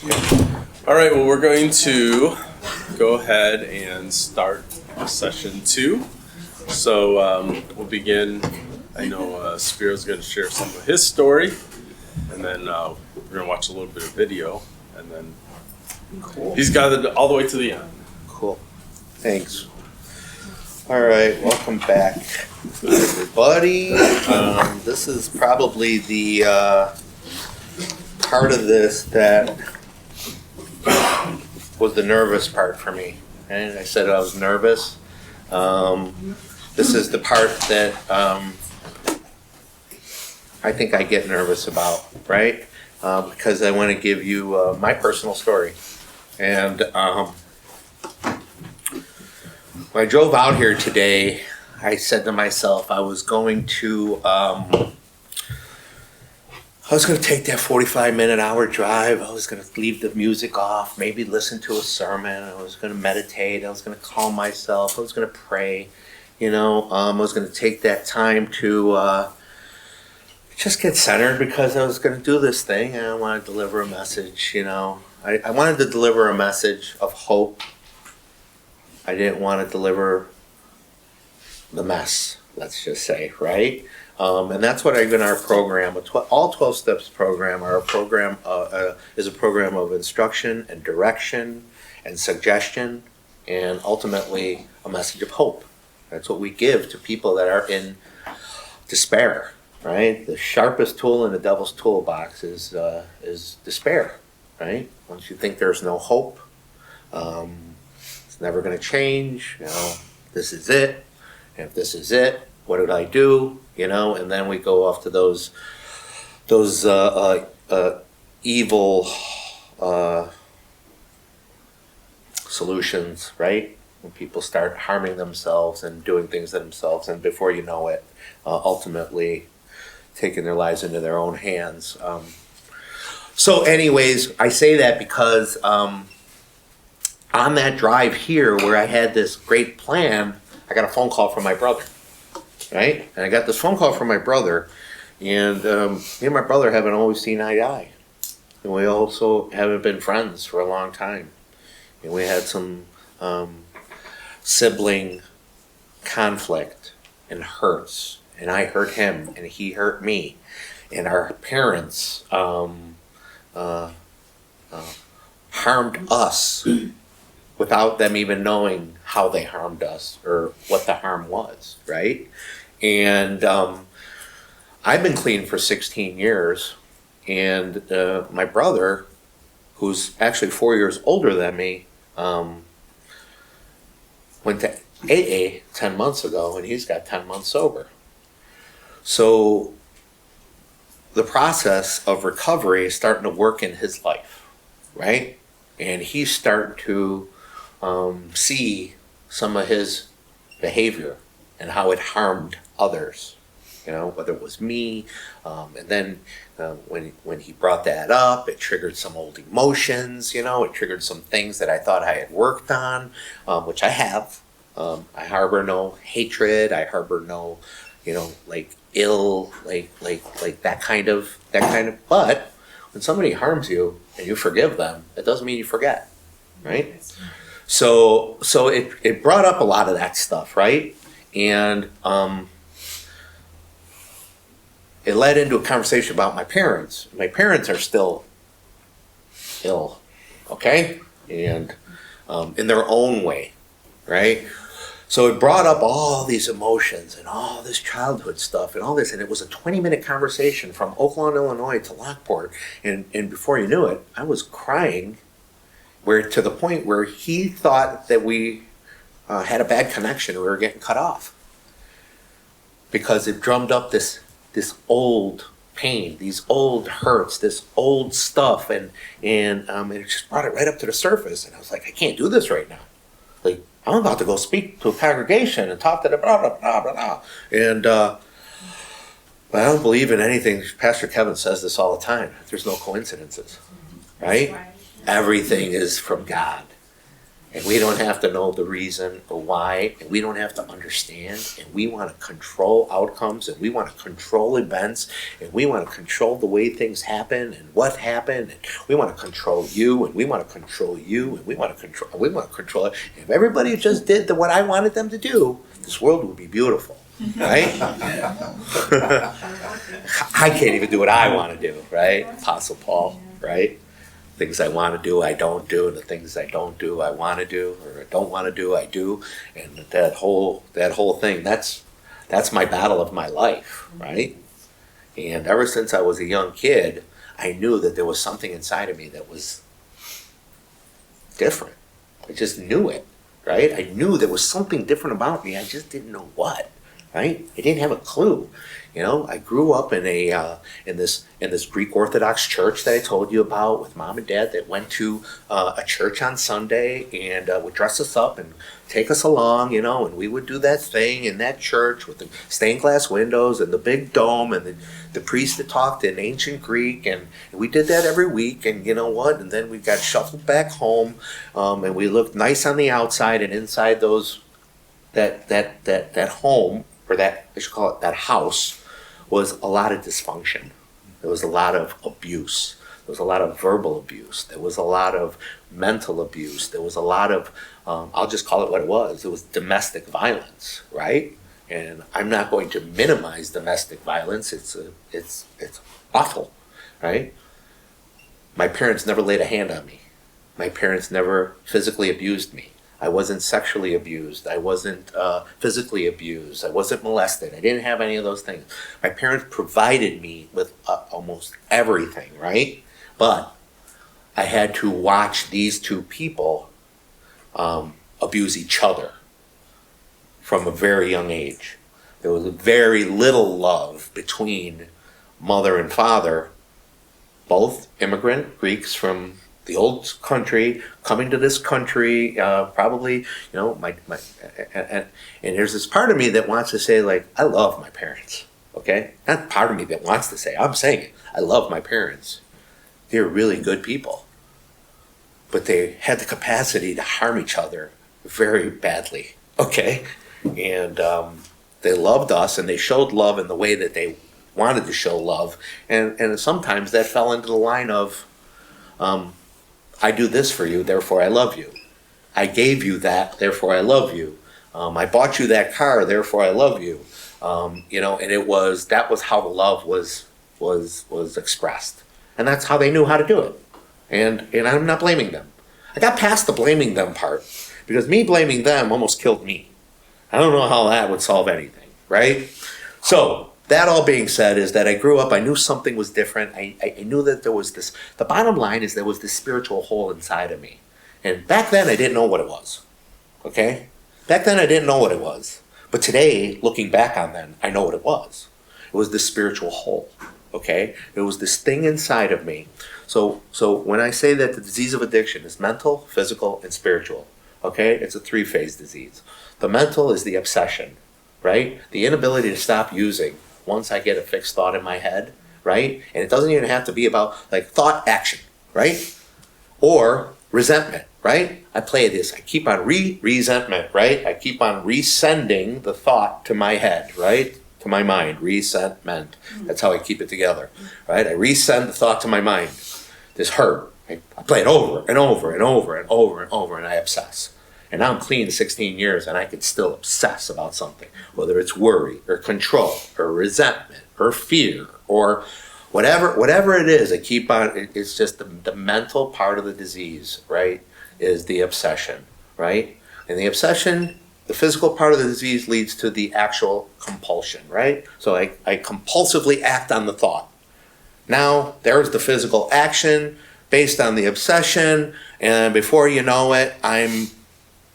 All right, well, we're going to go ahead and start session 2. So we'll begin. I know Spero's going to share some of his story, and then we're going to watch a little bit of video, and then he's got it all the way to the end. Cool. Thanks. All right, welcome back, everybody. This is probably the part of this that was the nervous part for me. And I said I was nervous. This is the part that I think I get nervous about, right? Because I want to give you my personal story. And when I drove out here today, I said to myself I was going to take that 45-minute hour drive. I was going to leave the music off, maybe listen to a sermon. I was going to meditate. I was going to calm myself. I was going to pray. I was going to take that time to just get centered because I was going to do this thing and I wanted to deliver a message. I wanted to deliver a message of hope. I didn't want to deliver the mess, let's just say, right? And that's what in our program, all 12 Steps program, is a program of instruction and direction and suggestion and ultimately a message of hope. That's what we give to people that are in despair, right? The sharpest tool in the devil's toolbox is despair, right? Once you think there's no hope, it's never going to change, this is it. And if this is it, what did I do? And then we go off to those evil solutions, right? When people start harming themselves and doing things to themselves, and before you know it, ultimately taking their lives into their own hands. So anyways, I say that because on that drive here where I had this great plan, I got a phone call from my brother. Right? And I got this phone call from my brother, and me and my brother haven't always seen eye to eye. And we also haven't been friends for a long time. And we had some sibling conflict and hurts. And I hurt him, and he hurt me. And our parents harmed us without them even knowing how they harmed us or what the harm was, right? And I've been clean for 16 years, and my brother, who's actually 4 years older than me, went to AA 10 months ago, and he's got 10 months sober. So the process of recovery is starting to work in his life, right? And he's starting to see some of his behavior and how it harmed others, whether it was me. And then when he brought that up, it triggered some old emotions, it triggered some things that I thought I had worked on, which I have. I harbor no hatred. I harbor no, ill, like that kind of, but when somebody harms you and you forgive them, it doesn't mean you forget, right? So it brought up a lot of that stuff, right? And it led into a conversation about my parents. My parents are still ill, okay? And in their own way, right? So it brought up all these emotions and all this childhood stuff and all this, and it was a 20-minute conversation from Oakland, Illinois to Lockport, and before you knew it, I was crying to the point where he thought that we had a bad connection, we were getting cut off. Because it drummed up this old pain, these old hurts, this old stuff, and it just brought it right up to the surface. And I was like, I can't do this right now. Like, I'm about to go speak to a congregation and talk to the blah, blah, blah, blah, blah. And, but I don't believe in anything. Pastor Kevin says this all the time. There's no coincidences, right? Everything is from God. And we don't have to know the reason or why, and we don't have to understand, and we want to control outcomes, and we want to control events, and we want to control the way things happen and what happened, and we want to control you, and we want to control you, and we want to control it. If everybody just did what I wanted them to do, this world would be beautiful, right? I can't even do what I want to do, right? Apostle Paul, right? Things I want to do, I don't do, and the things I don't do, I want to do, or I don't want to do, I do, and that whole thing, that's my battle of my life, right? And ever since I was a young kid, I knew that there was something inside of me that was different. I just knew it, right? I knew there was something different about me. I just didn't know what, right? I didn't have a clue. You know, I grew up in this Greek Orthodox church that I told you about with mom and dad that went to a church on Sunday and would dress us up and take us along, you know, and we would do that thing in that church with the stained glass windows and the big dome and the priest that talked in ancient Greek, and we did that every week, and you know what, and then we got shuffled back home, and we looked nice on the outside, and inside that home, or that, I should call it that house, was a lot of dysfunction. There was a lot of abuse. There was a lot of verbal abuse. There was a lot of mental abuse. There was a lot of, I'll just call it what it was. It was domestic violence, right? And I'm not going to minimize domestic violence. It's awful, right? My parents never laid a hand on me. My parents never physically abused me. I wasn't sexually abused. I wasn't physically abused. I wasn't molested. I didn't have any of those things. My parents provided me with almost everything, right? But I had to watch these two people abuse each other from a very young age. There was very little love between mother and father, both immigrant Greeks from the old country, coming to this country, probably, you know, and there's this part of me that wants to say, like, I love my parents, okay? Not part of me that wants to say, I'm saying it, I love my parents. They're really good people. But they had the capacity to harm each other very badly, okay? And they loved us, and they showed love in the way that they wanted to show love, and sometimes that fell into the line of, I do this for you, therefore I love you. I gave you that, therefore I love you. I bought you that car, therefore I love you. You know, and that was how the love was expressed, and that's how they knew how to do it. And I'm not blaming them. I got past the blaming them part because me blaming them almost killed me. I don't know how that would solve anything, right? So that all being said is that I grew up, I knew something was different. I knew that there was this, the bottom line is there was this spiritual hole inside of me. And back then I didn't know what it was, okay? Back then I didn't know what it was. But today, looking back on then, I know what it was. It was this spiritual hole, okay? It was this thing inside of me. So when I say that the disease of addiction is mental, physical, and spiritual, okay? It's a three-phase disease. The mental is the obsession, right? The inability to stop using once I get a fixed thought in my head, right? And it doesn't even have to be about like thought action, right? Or resentment, right? I play this, I keep on resentment, right? I keep on resending the thought to my head, right? To my mind, resentment. That's how I keep it together, right? I resend the thought to my mind, this hurt. I play it over and over and over and over and over, and I obsess. And now I'm clean 16 years and I can still obsess about something, whether it's worry or control or resentment or fear or whatever it is. I keep on, it's just the mental part of the disease, right, is the obsession, right? And the obsession, the physical part of the disease leads to the actual compulsion, right? So I compulsively act on the thought. Now there's the physical action based on the obsession, and before you know it, I'm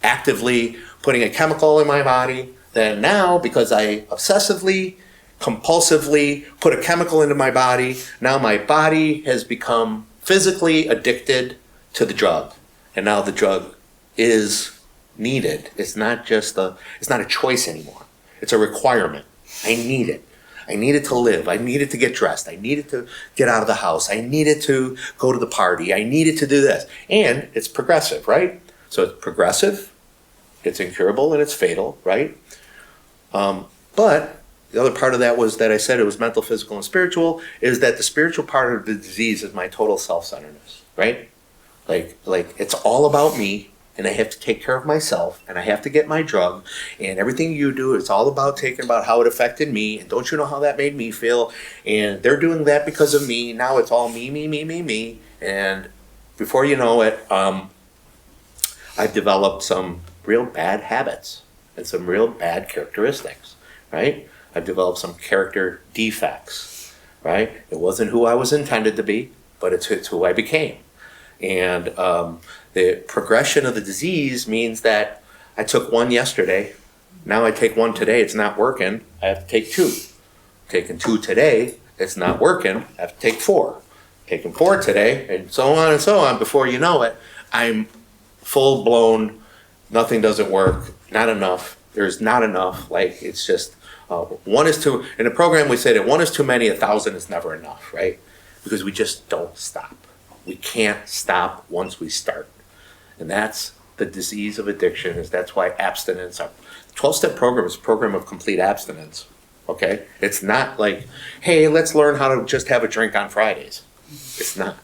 actively putting a chemical in my body. Then now, because I obsessively, compulsively put a chemical into my body, now my body has become physically addicted to the drug. And now the drug is needed. It's not a choice anymore. It's a requirement. I need it. I needed to live. I needed to get dressed. I needed to get out of the house. I needed to go to the party. I needed to do this. And it's progressive, right? So it's progressive, it's incurable, and it's fatal, right? But the other part of that was that I said it was mental, physical, and spiritual, is that the spiritual part of the disease is my total self-centeredness, right? Like it's all about me, and I have to take care of myself, and I have to get my drug, and everything you do, it's all about taking about how it affected me, and don't you know how that made me feel, and they're doing that because of me, now it's all me, and before you know it, I've developed some real bad habits and some real bad characteristics, right? I've developed some character defects, right? It wasn't who I was intended to be, but it's who I became. And the progression of the disease means that I took one yesterday, now I take one today, it's not working, I have to take two. Taking two today, it's not working, I have to take four. Taking four today, and so on and so on. Before you know it, I'm full blown, nothing doesn't work, not enough, there's not enough, like it's just, one is too, in the program we say that one is too many, 1,000 is never enough, right? Because we just don't stop. We can't stop once we start. And that's the disease of addiction, is that's why abstinence, the 12-step program is a program of complete abstinence, okay? It's not like, hey, let's learn how to just have a drink on Fridays. It's not.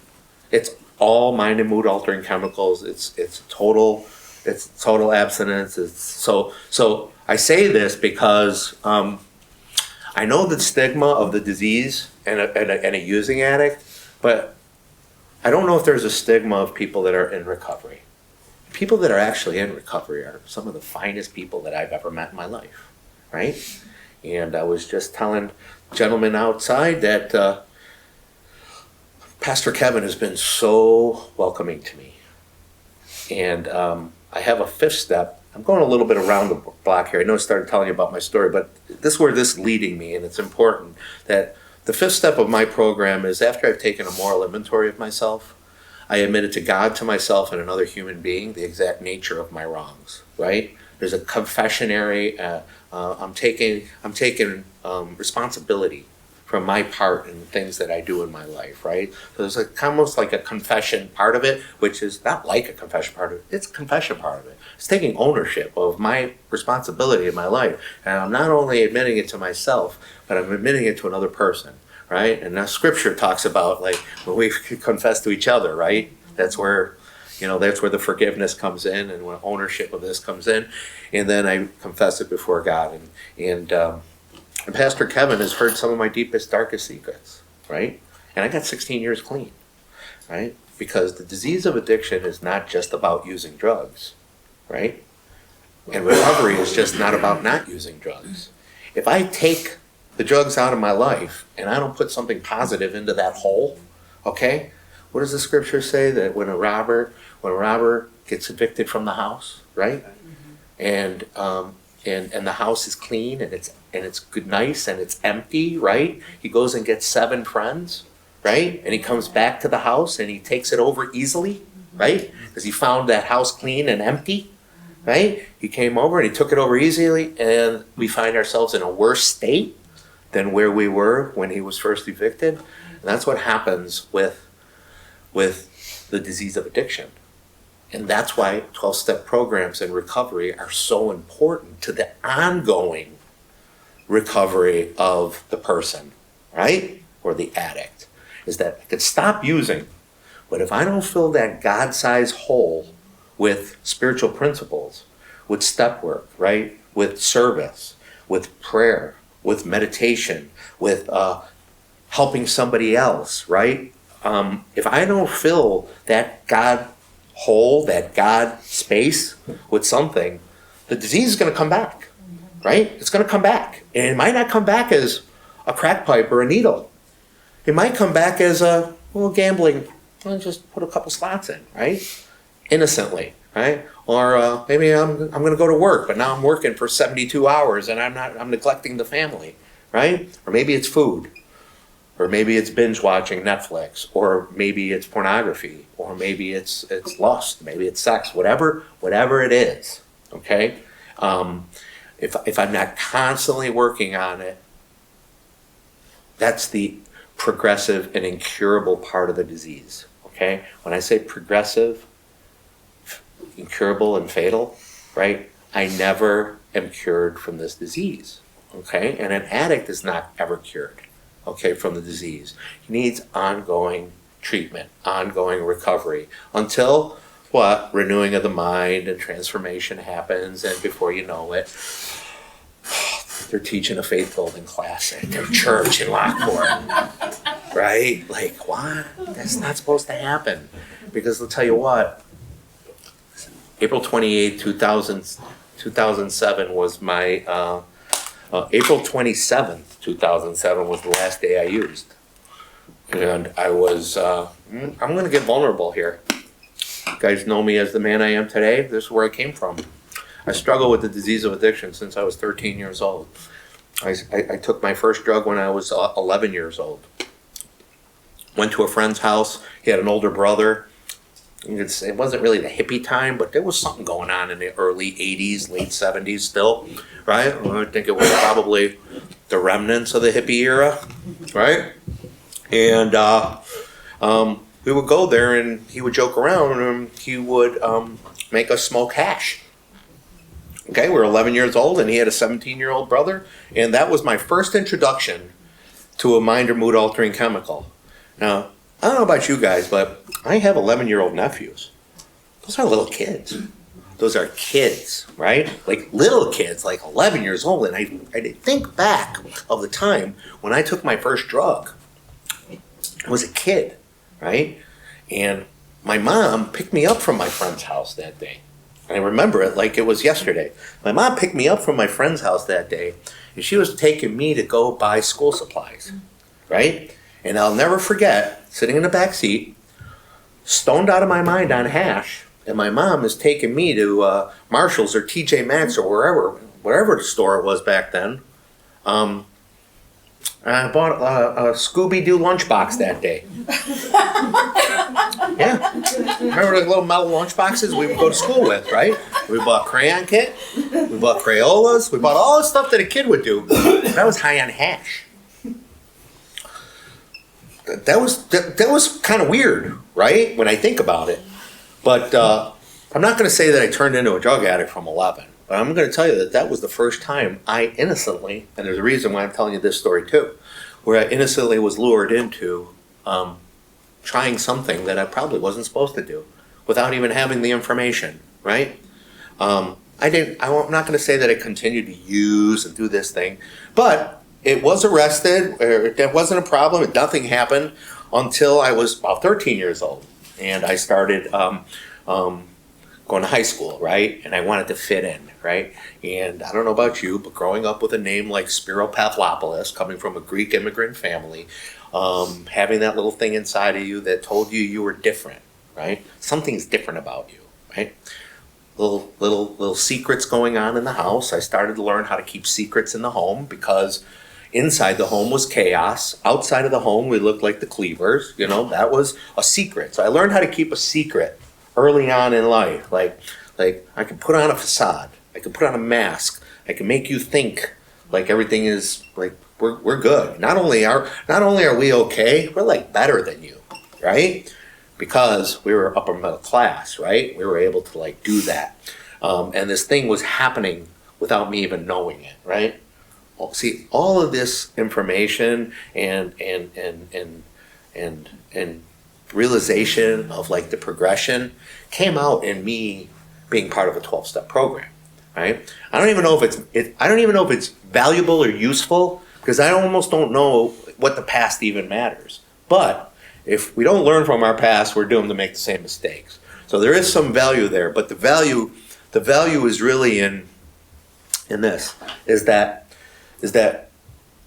It's all mind and mood altering chemicals. It's total abstinence. It's so I say this because I know the stigma of the disease and a using addict, but I don't know if there's a stigma of people that are in recovery. People that are actually in recovery are some of the finest people that I've ever met in my life, right? And I was just telling gentlemen outside that Pastor Kevin has been so welcoming to me. And I have a fifth step. I'm going a little bit around the block here. I know I started telling you about my story, but this is where this is leading me, and it's important that the fifth step of my program is after I've taken a moral inventory of myself, I admitted to God, to myself, and another human being the exact nature of my wrongs, right? There's a confessionary, I'm taking responsibility from my part in the things that I do in my life, right? So there's almost like a confession part of it, which is not like a confession part of it, it's a confession part of it. It's taking ownership of my responsibility in my life. And I'm not only admitting it to myself, but I'm admitting it to another person, right? And now scripture talks about like when we confess to each other, right? That's where the forgiveness comes in, and when ownership of this comes in. And then I confess it before God. And Pastor Kevin has heard some of my deepest, darkest secrets, right? And I got 16 years clean, right? Because the disease of addiction is not just about using drugs, right? And recovery is just not about not using drugs. If I take the drugs out of my life and I don't put something positive into that hole, okay? What does the scripture say? That when a robber gets evicted from the house, right? And the house is clean and it's good, nice, and it's empty, right? He goes and gets 7 friends, right? And he comes back to the house and he takes it over easily, right? Because he found that house clean and empty, right? He came over and he took it over easily, and we find ourselves in a worse state than where we were when he was first evicted. And that's what happens with the disease of addiction. And that's why 12-step programs and recovery are so important to the ongoing recovery of the person, right? Or the addict. Is that I could stop using, but if I don't fill that God-sized hole with spiritual principles, with step work, right? With service, with prayer, with meditation, with helping somebody else, right? If I don't fill that God hole, that God space with something, the disease is going to come back, right? It's going to come back. And it might not come back as a crack pipe or a needle. It might come back as a little gambling, just put a couple slots in, right? Innocently, right? Or maybe I'm going to go to work, but now I'm working for 72 hours and I'm neglecting the family, right? Or maybe it's food. Or maybe it's binge watching Netflix, or maybe it's pornography, or maybe it's lust, maybe it's sex, whatever it is, okay? If I'm not constantly working on it, that's the progressive and incurable part of the disease, okay? When I say progressive, incurable and fatal, right? I never am cured from this disease, okay? And an addict is not ever cured, okay, from the disease. He needs ongoing treatment, ongoing recovery until what? Renewing of the mind and transformation happens, and before you know it, they're teaching a faith building class at their church in Lockport, right? Like, what? That's not supposed to happen. Because I'll tell you what, April 28, 2007 was my, April 27th, 2007 was the last day I used. And I was, I'm going to get vulnerable here. You guys know me as the man I am today. This is where I came from. I struggled with the disease of addiction since I was 13 years old. I took my first drug when I was 11 years old. Went to a friend's house. He had an older brother. It wasn't really the hippie time, but there was something going on in the early 80s, late 70s still, right? I think it was probably the remnants of the hippie era, right? And we would go there and he would joke around and he would make us smoke hash. Okay, we were 11 years old and he had a 17-year-old brother, and that was my first introduction to a mind or mood altering chemical. Now, I don't know about you guys, but I have 11-year-old nephews. Those are little kids. Those are kids, right? Like little kids, like 11 years old. And I think back of the time when I took my first drug. I was a kid, right? And my mom picked me up from my friend's house that day. I remember it like it was yesterday. My mom picked me up from my friend's house that day, and she was taking me to go buy school supplies, right? And I'll never forget sitting in the back seat, stoned out of my mind on hash, and my mom is taking me to Marshall's or TJ Maxx or wherever the store it was back then. I bought a Scooby-Doo lunchbox that day. Yeah. Remember the little metal lunchboxes we would go to school with, right? We bought crayon kit, we bought Crayolas, we bought all the stuff that a kid would do. I was high on hash. That was kind of weird, right? When I think about it. But I'm not going to say that I turned into a drug addict from 11. But I'm going to tell you that that was the first time I innocently, and there's a reason why I'm telling you this story too, where I innocently was lured into trying something that I probably wasn't supposed to do without even having the information, right? I'm not going to say that I continued to use and do this thing, but it was arrested. That wasn't a problem. Nothing happened until I was about 13 years old, and I started going to high school, right? And I wanted to fit in, right? And I don't know about you, but growing up with a name like Spero, coming from a Greek immigrant family, having that little thing inside of you that told you you were different, right? Something's different about you, right? Little secrets going on in the house. I started to learn how to keep secrets in the home because inside the home was chaos. Outside of the home, we looked like the Cleavers. You know, that was a secret. So I learned how to keep a secret early on in life. Like I could put on a facade. I could put on a mask. I can make you think like everything is like we're good. Not only are we okay, we're like better than you, right? Because we were upper middle class, right? We were able to like do that, and this thing was happening without me even knowing it, right? Well, see, all of this information and realization of like the progression came out in me being part of a 12-step program, right? I don't even know if it's valuable or useful because I almost don't know what the past even matters. But if we don't learn from our past, we're doomed to make the same mistakes. So there is some value there, but the value is really in this, is that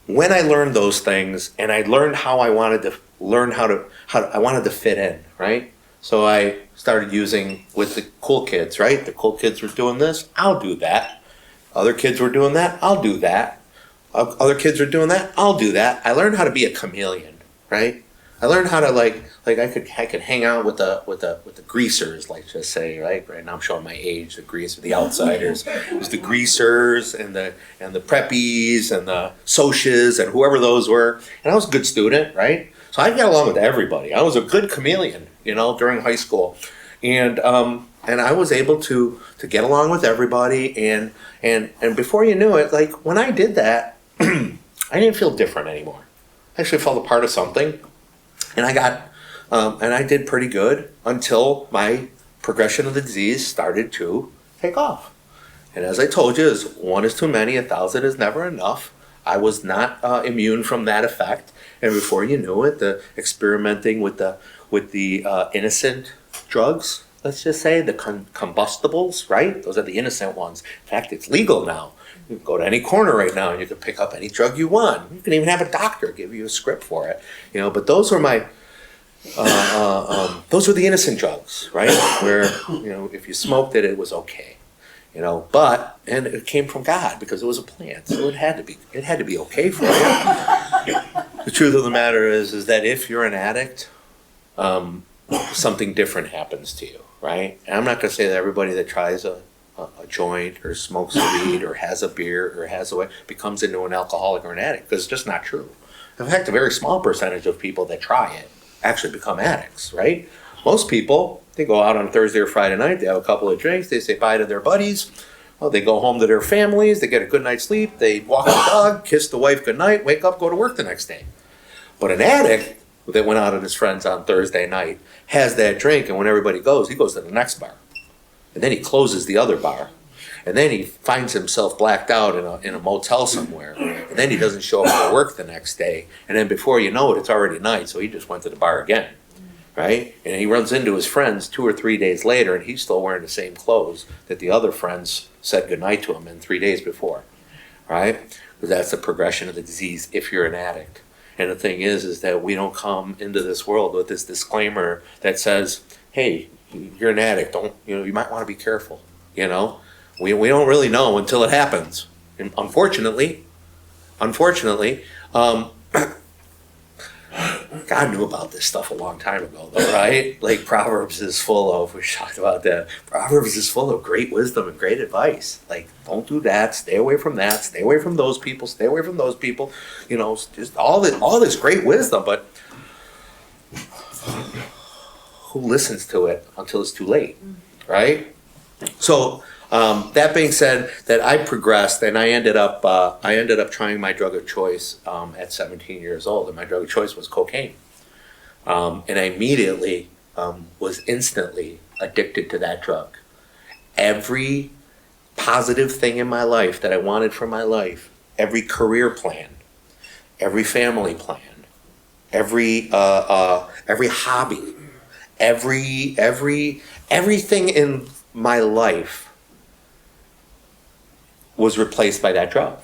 when I learned those things and I learned how I wanted to learn how I wanted to fit in, right? So I started using with the cool kids, right? The cool kids were doing this, I'll do that. Other kids were doing that, I'll do that. Other kids were doing that, I'll do that. I learned how to be a chameleon, right? I learned how to like I could hang out with the greasers, like just say, right? Right now I'm showing my age, the outsiders. It was the greasers and the preppies and the socias and whoever those were. And I was a good student, right? So I got along with everybody. I was a good chameleon, during high school. And and I was able to get along with everybody, and before you knew it, like when I did that, I didn't feel different anymore. I actually felt a part of something, and I did pretty good until my progression of the disease started to take off. And as I told you, one is too many, 1,000 is never enough. I was not immune from that effect, and before you knew it, the experimenting with the innocent drugs, let's just say the combustibles, right? Those are the innocent ones. In fact, it's legal now. You can go to any corner right now and you can pick up any drug you want. You can even have a doctor give you a script for it. But those were those were the innocent drugs, right? Where if you smoked it, it was okay. And it came from God because it was a plant, so it had to be okay for you. The truth of the matter is that if you're an addict, something different happens to you, right? And I'm not going to say that everybody that tries a joint or smokes weed or has a beer or has a becomes into an alcoholic or an addict, because it's just not true. In fact, a very small percentage of people that try it actually become addicts, right? Most people, they go out on Thursday or Friday night, they have a couple of drinks, they say bye to their buddies, they go home to their families, they get a good night's sleep, they walk the dog, kiss the wife goodnight, wake up, go to work the next day. But an addict that went out with his friends on Thursday night has that drink, and when everybody goes, he goes to the next bar. And then he closes the other bar. And then he finds himself blacked out in a motel somewhere. And then he doesn't show up for work the next day. And then before you know it, it's already night, so he just went to the bar again. Right? And he runs into his friends 2 or 3 days later, and he's still wearing the same clothes that the other friends said goodnight to him in 3 days before. Right? Because that's the progression of the disease if you're an addict. And the thing is that we don't come into this world with this disclaimer that says, hey, you're an addict, you might want to be careful. We don't really know until it happens. And unfortunately, God knew about this stuff a long time ago, though, right? Like Proverbs is full of, we talked about that, Proverbs is full of great wisdom and great advice. Like, don't do that, stay away from that, stay away from those people, stay away from those people. Just all this great wisdom, but who listens to it until it's too late, right? So that being said, that I progressed and I ended up trying my drug of choice at 17 years old, and my drug of choice was cocaine. And I immediately was instantly addicted to that drug. Every positive thing in my life that I wanted for my life, every career plan, every family plan, every hobby, everything in my life was replaced by that drug.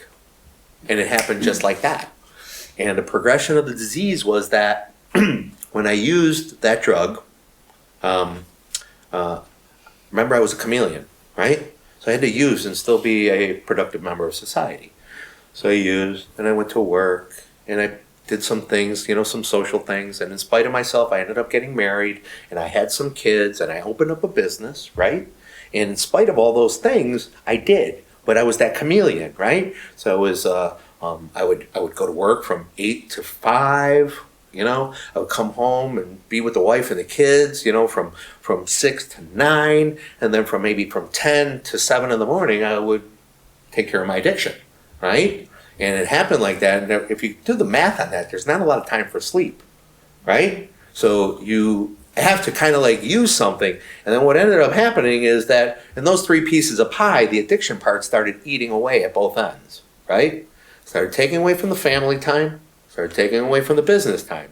And it happened just like that. And the progression of the disease was that when I used that drug, remember I was a chameleon, right? So I had to use and still be a productive member of society. So I used, and I went to work, and I did some things, some social things, and in spite of myself, I ended up getting married, and I had some kids, and I opened up a business, right? And in spite of all those things, I did. But I was that chameleon, right? So I was, I would go to work from 8 to 5. I would come home and be with the wife and the kids. From 6 to 9, and then from 10 to 7 in the morning, I would take care of my addiction, right? And it happened like that. And if you do the math on that, there's not a lot of time for sleep, right? So you have to kind of like use something. And then what ended up happening is that in those 3 pieces of pie, the addiction part started eating away at both ends, right? Started taking away from the family time, started taking away from the business time.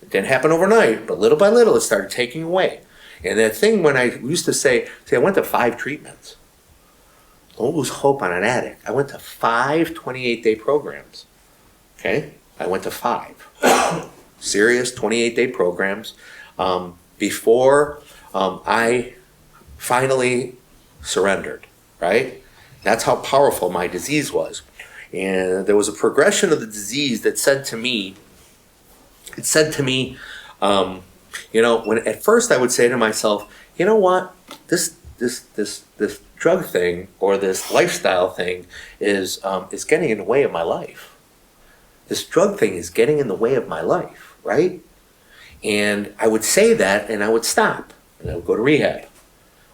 It didn't happen overnight, but little by little it started taking away. And that thing when I used to say I went to 5 treatments. Don't lose hope on an addict. I went to 5 28-day programs. Okay? I went to 5. Serious 28-day programs. Before I finally surrendered, right? That's how powerful my disease was. And there was a progression of the disease that said to me, when at first I would say to myself, you know what, this drug thing or this lifestyle thing is getting in the way of my life. This drug thing is getting in the way of my life, right? And I would say that and I would stop and I would go to rehab.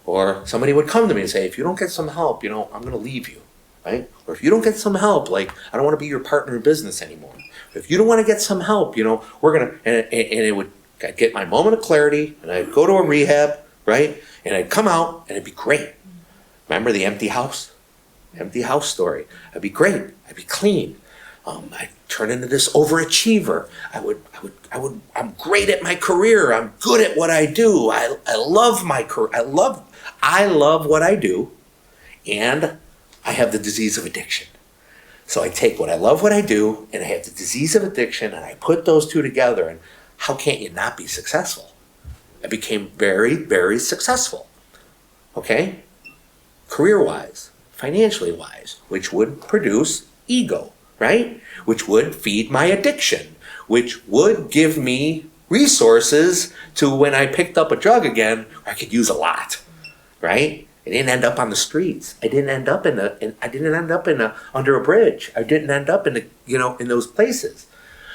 Or somebody would come to me and say, if you don't get some help, I'm going to leave you, right? Or if you don't get some help, like, I don't want to be your partner in business anymore. If you don't want to get some help, we're going to, and it would, I'd get my moment of clarity, and I'd go to a rehab, right? And I'd come out, and it'd be great. Remember the empty house? Empty house story. I'd be great. I'd be clean. I'd turn into this overachiever. I'm great at my career. I'm good at what I do. I love my career. I love what I do, and I have the disease of addiction. So I take what I love what I do, and I have the disease of addiction, and I put those two together, and how can't you not be successful? I became very, very successful, okay? Career-wise, financially-wise, which would produce ego, right? Which would feed my addiction, which would give me resources to when I picked up a drug again, I could use a lot, right? I didn't end up on the streets. I didn't end up under a bridge. I didn't end up in those places.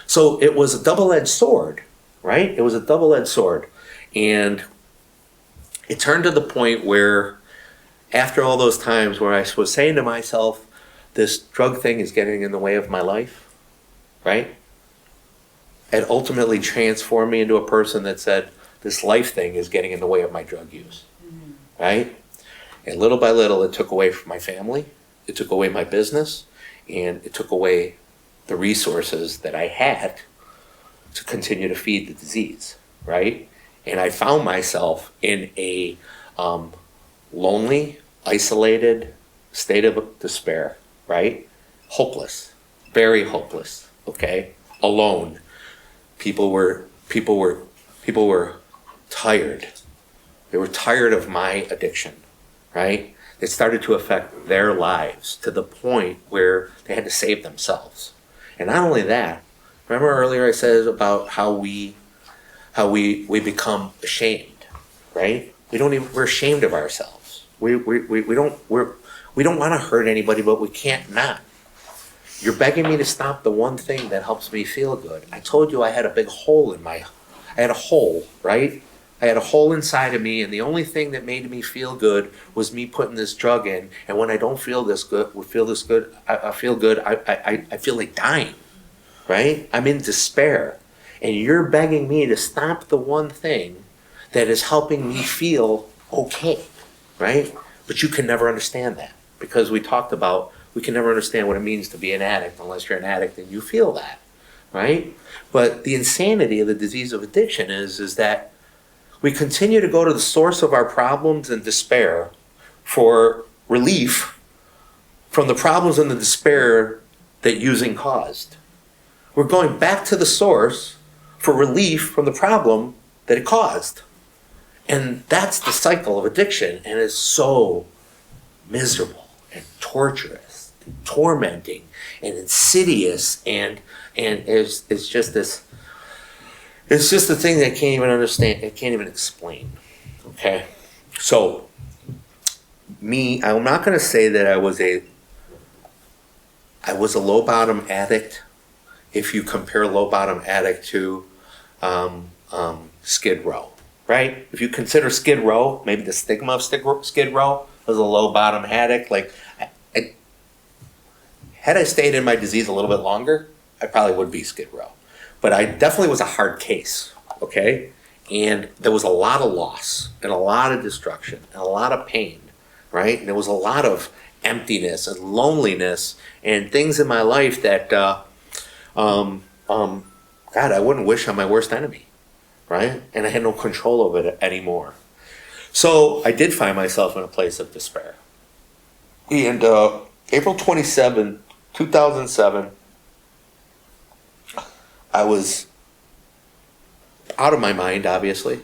So it was a double-edged sword, right? It was a double-edged sword. And it turned to the point where after all those times where I was saying to myself, this drug thing is getting in the way of my life, right? It ultimately transformed me into a person that said, this life thing is getting in the way of my drug use, right? And little by little, it took away from my family, it took away my business, and it took away the resources that I had to continue to feed the disease, right? And I found myself in a lonely, isolated state of despair, right? Hopeless, very hopeless, okay? Alone. People were tired. They were tired of my addiction, right? It started to affect their lives to the point where they had to save themselves. And not only that, remember earlier I said about how we become ashamed, right? We're ashamed of ourselves. We don't want to hurt anybody, but we can't not. You're begging me to stop the one thing that helps me feel good. I told you I had a big hole I had a hole, right? I had a hole inside of me, and the only thing that made me feel good was me putting this drug in. And when I don't feel good, I feel like dying, right? I'm in despair. And you're begging me to stop the one thing that is helping me feel okay, right? But you can never understand that, because we talked about we can never understand what it means to be an addict unless you're an addict and you feel that, right? But the insanity of the disease of addiction is that we continue to go to the source of our problems and despair for relief from the problems and the despair that using caused. We're going back to the source for relief from the problem that it caused. And that's the cycle of addiction, and it's so miserable and torturous and tormenting and insidious, and it's just this. It's just a thing that I can't even understand. I can't even explain. Okay, so I'm not going to say that I was a low bottom addict. If you compare low bottom addict to Skid Row, right? If you consider Skid Row, maybe the stigma of Skid Row was a low bottom addict. Like, had I stayed in my disease a little bit longer, I probably would be Skid Row. But I definitely was a hard case, okay? And there was a lot of loss and a lot of destruction and a lot of pain, right? And there was a lot of emptiness and loneliness and things in my life that, God, I wouldn't wish on my worst enemy, right? And I had no control over it anymore. So I did find myself in a place of despair. And April 27, 2007, I was out of my mind, obviously,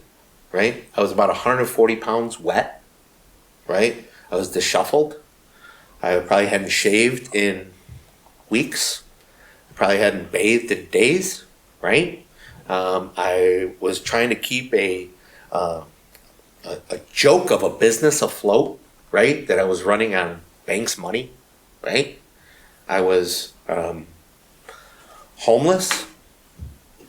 right? I was about 140 pounds wet, right? I was disheveled. I probably hadn't shaved in weeks. I probably hadn't bathed in days, right? I was trying to keep a joke of a business afloat, right? That I was running on bank's money, right? I was homeless.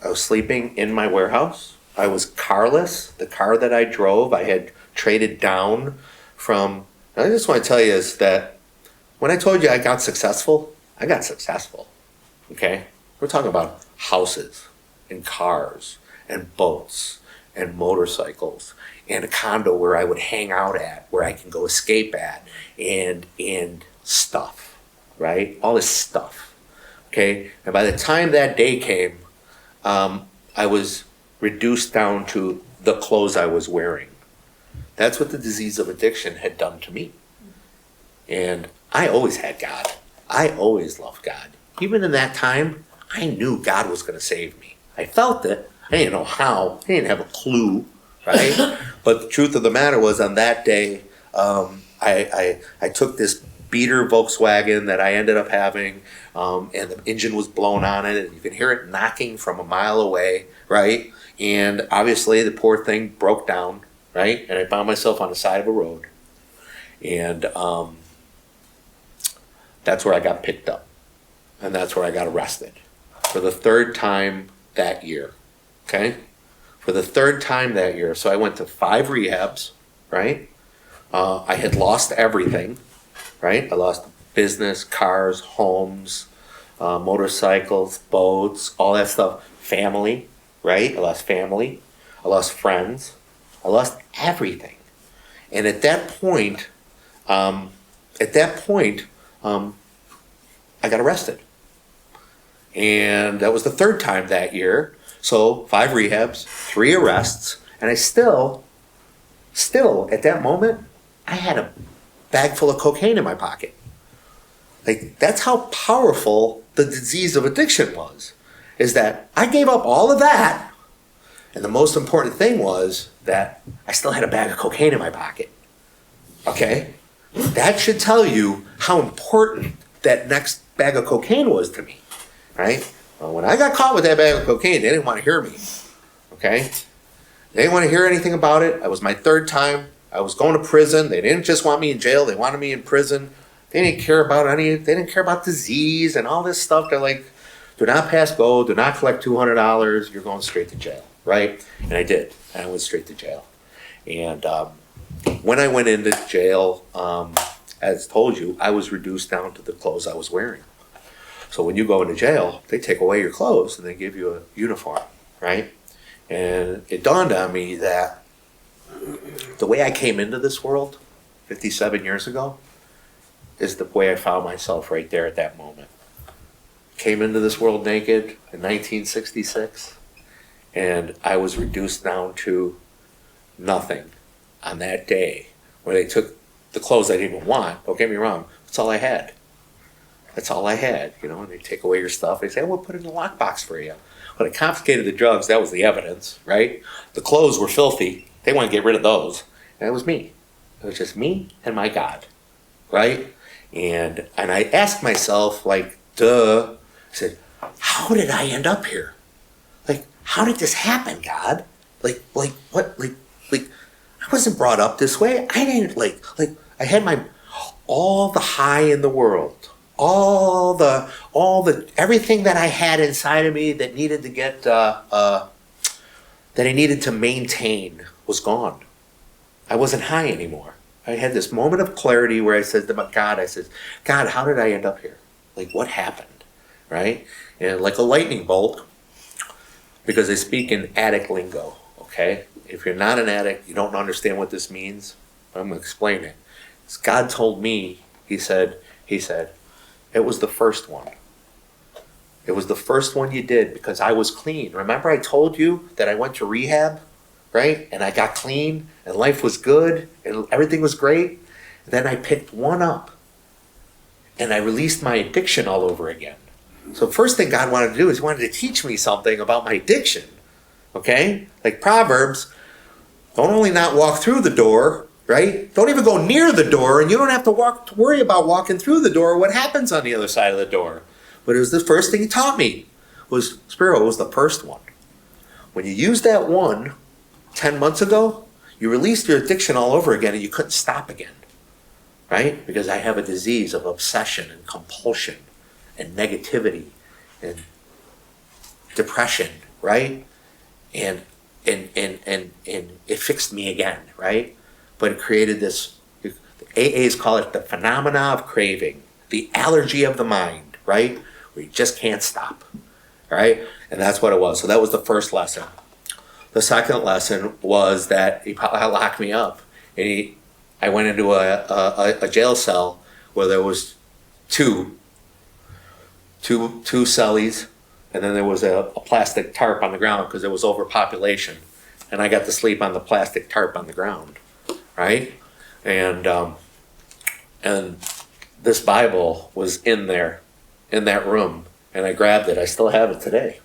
I was sleeping in my warehouse. I was carless. The car that I drove, I had traded down from, I just want to tell you is that when I told you I got successful, okay? We're talking about houses and cars and boats and motorcycles and a condo where I would hang out at, where I can go escape at, and stuff, right? All this stuff, okay? And by the time that day came, I was reduced down to the clothes I was wearing. That's what the disease of addiction had done to me. And I always had God. I always loved God. Even in that time, I knew God was going to save me. I felt it. I didn't know how. I didn't have a clue, right? But the truth of the matter was, on that day, I took this beater Volkswagen that I ended up having, and the engine was blown on it, and you can hear it knocking from a mile away, right? And obviously, the poor thing broke down, right? And I found myself on the side of a road, and that's where I got picked up, and that's where I got arrested for the third time that year. Okay, for the third time that year. So I went to 5 rehabs, right? I had lost everything, right? I lost business, cars, homes, motorcycles, boats, all that stuff. Family, right? I lost family. I lost friends. I lost everything. And at that point, I got arrested. And that was the third time that year. So 5 rehabs, 3 arrests, and I still, at that moment, I had a bag full of cocaine in my pocket. Like, that's how powerful the disease of addiction was, is that I gave up all of that, and the most important thing was that I still had a bag of cocaine in my pocket. Okay? That should tell you how important that next bag of cocaine was to me, right? Well, when I got caught with that bag of cocaine, they didn't want to hear me, okay? They didn't want to hear anything about it. It was my 3rd time. I was going to prison. They didn't just want me in jail. They wanted me in prison. They didn't care about they didn't care about disease and all this stuff. They're like, do not pass go, do not collect $200, you're going straight to jail, right? And I did, and I went straight to jail. And when I went into jail, as told you, I was reduced down to the clothes I was wearing. So when you go into jail, they take away your clothes and they give you a uniform, right? And it dawned on me that the way I came into this world 57 years ago is the way I found myself right there at that moment. Came into this world naked in 1966, and I was reduced down to nothing on that day where they took the clothes I didn't even want. Don't get me wrong, that's all I had. That's all I had, you know, and they take away your stuff. They say, we'll put it in a lockbox for you. When I confiscated the drugs, that was the evidence, right? The clothes were filthy. They want to get rid of those. And it was me. It was just me and my God, right? And I asked myself, like, duh. I said, how did I end up here? Like, how did this happen, God? Like, what? Like, I wasn't brought up this way. I didn't, I had all the high in the world. All the everything that I had inside of me that needed to get that I needed to maintain was gone. I wasn't high anymore. I had this moment of clarity where I said to God, God, how did I end up here? Like, what happened, right? And like a lightning bolt, because I speak in addict lingo. Okay, if you're not an addict, you don't understand what this means. I'm gonna explain it. God told me. He said. It was the first one. It was the first one you did because I was clean. Remember I told you that I went to rehab, right? And I got clean and life was good and everything was great. And then I picked one up and I released my addiction all over again. So first thing God wanted to do is he wanted to teach me something about my addiction, okay? Like Proverbs, don't only not walk through the door, right? Don't even go near the door, and you don't have to worry about walking through the door, what happens on the other side of the door. But it was the first thing he taught me, was Spero was the first one. When you used that one 10 months ago, you released your addiction all over again, and you couldn't stop again, right? Because I have a disease of obsession and compulsion and negativity and depression, right? And it fixed me again, right? but it created this, the AAs call it the phenomena of craving, the allergy of the mind, right? Where you just can't stop, right? And that's what it was. So that was the first lesson. The second lesson was that he probably locked me up, and I went into a jail cell where there was two cellies, and then there was a plastic tarp on the ground because there was overpopulation, and I got to sleep on the plastic tarp on the ground, right? And this Bible was in there, in that room, and I grabbed it. I still have it today.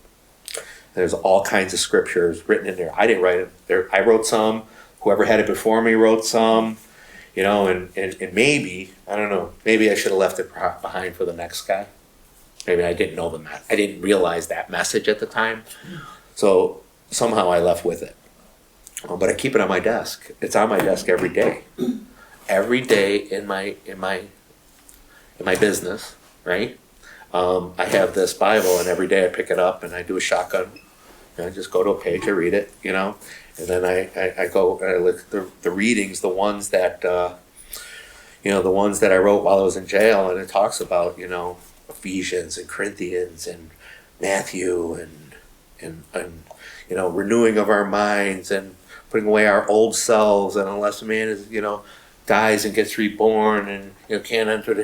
There's all kinds of scriptures written in there. I didn't write it. I wrote some. Whoever had it before me wrote some. You know, and maybe, I don't know, maybe I should have left it behind for the next guy. Maybe I didn't know I didn't realize that message at the time. So somehow I left with it. But I keep it on my desk. It's on my desk every day. Every day in my business, right? I have this Bible, and every day I pick it up and I do a shotgun. And I just go to a page, I read it, you know, and then I go and I look at the readings, the ones that the ones that I wrote while I was in jail, and it talks about, you know, Ephesians and Corinthians and Matthew and you know, renewing of our minds and putting away our old selves, and unless a man is, you know, dies and gets reborn, and, you know, can't enter the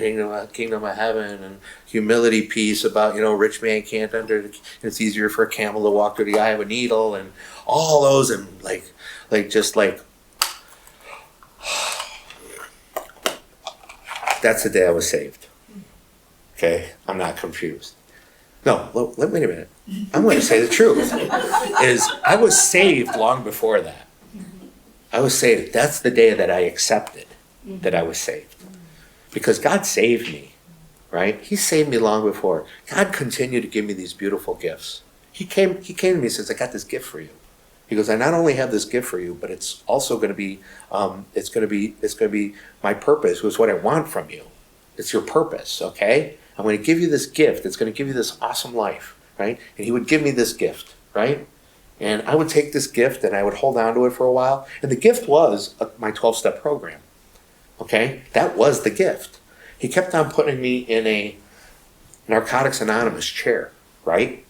kingdom of heaven, and humility piece about, you know, rich man can't enter, it's easier for a camel to walk through the eye of a needle, and all those, and that's the day I was saved. Okay, I'm not confused. No, wait a minute. I'm going to say the truth. Is I was saved long before that. I was saved. That's the day that I accepted that I was saved. Because God saved me, right? He saved me long before. God continued to give me these beautiful gifts. He came to me and says, I got this gift for you. He goes, I not only have this gift for you, but it's also going to be, it's going to be my purpose. It was what I want from you. It's your purpose, okay? I'm going to give you this gift. It's going to give you this awesome life, right? And he would give me this gift, right? And I would take this gift and I would hold on to it for a while. And the gift was my 12-step program, okay? That was the gift. He kept on putting me in a Narcotics Anonymous chair, right?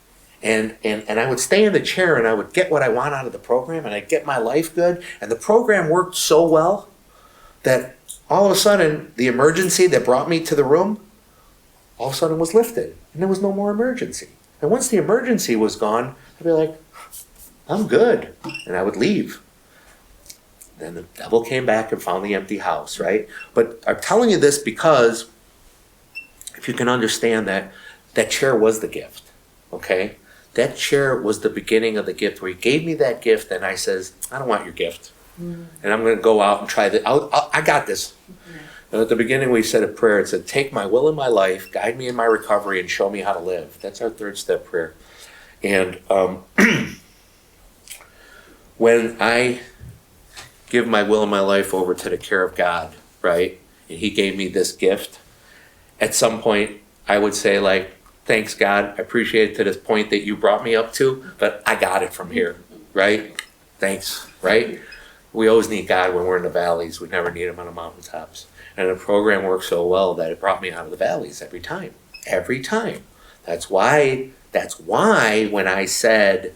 And I would stay in the chair and I would get what I want out of the program, and I'd get my life good. And the program worked so well that all of a sudden the emergency that brought me to the room all of a sudden was lifted, and there was no more emergency. And once the emergency was gone, I'd be like, I'm good. And I would leave. Then the devil came back and found the empty house, right? But I'm telling you this because if you can understand that chair was the gift, okay? That chair was the beginning of the gift, where he gave me that gift, and I says, I don't want your gift. And I'm going to go out and try this. I got this. And at the beginning we said a prayer. It said, take my will in my life, guide me in my recovery, and show me how to live. That's our 3rd step prayer. And when I give my will and my life over to the care of God, right, and he gave me this gift, at some point I would say, like, thanks, God. I appreciate it to this point that you brought me up to, but I got it from here, right? Thanks, right? We always need God when we're in the valleys. We never need him on the mountaintops. And the program worked so well that it brought me out of the valleys every time. Every time. That's why when I said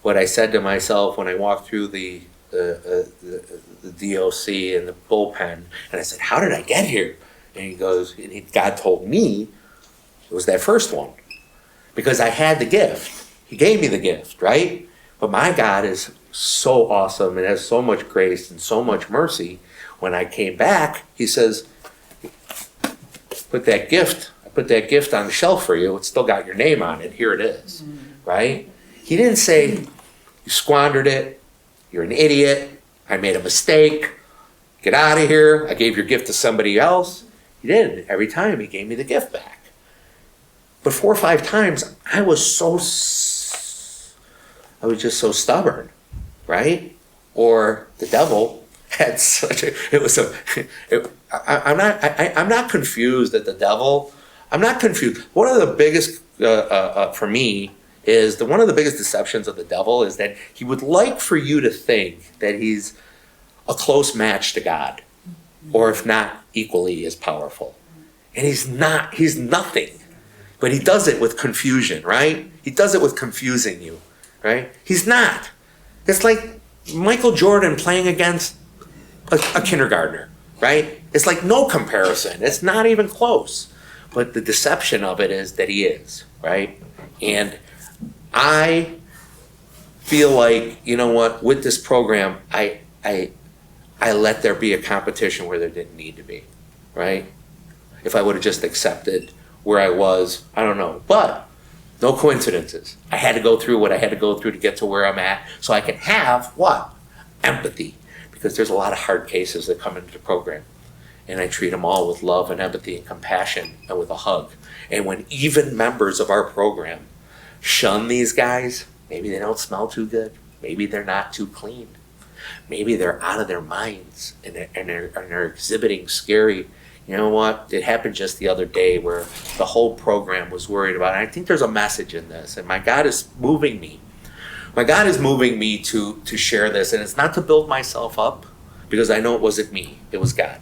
what I said to myself when I walked through the DOC and the bullpen, and I said, how did I get here? And he goes, God told me it was that first one. Because I had the gift. He gave me the gift, right? But my God is so awesome and has so much grace and so much mercy. When I came back, he says, I put that gift on the shelf for you. It's still got your name on it. Here it is, right? He didn't say, you squandered it. You're an idiot. I made a mistake. Get out of here. I gave your gift to somebody else. He didn't. Every time he gave me the gift back. But 4 or 5 times, I was just so stubborn, right? Or the devil had I'm not confused at the devil. I'm not confused. One of the biggest, for me, one of the biggest deceptions of the devil is that he would like for you to think that he's a close match to God, or if not, equally as powerful. And he's nothing. But he does it with confusion, right? He does it with confusing you, right? He's not. It's like Michael Jordan playing against a kindergartner, right? It's like no comparison. It's not even close. But the deception of it is that he is, right? And I feel like, you know what, with this program, I let there be a competition where there didn't need to be, right? If I would have just accepted where I was, I don't know. But no coincidences. I had to go through what I had to go through to get to where I'm at so I can have what? Empathy. Because there's a lot of hard cases that come into the program. And I treat them all with love and empathy and compassion and with a hug. And when even members of our program shun these guys, maybe they don't smell too good. Maybe they're not too clean. Maybe they're out of their minds and they're exhibiting scary. You know what? It happened just the other day where the whole program was worried about it. I think there's a message in this, and my God is moving me. My God is moving me to share this, and it's not to build myself up, because I know it wasn't me, it was God.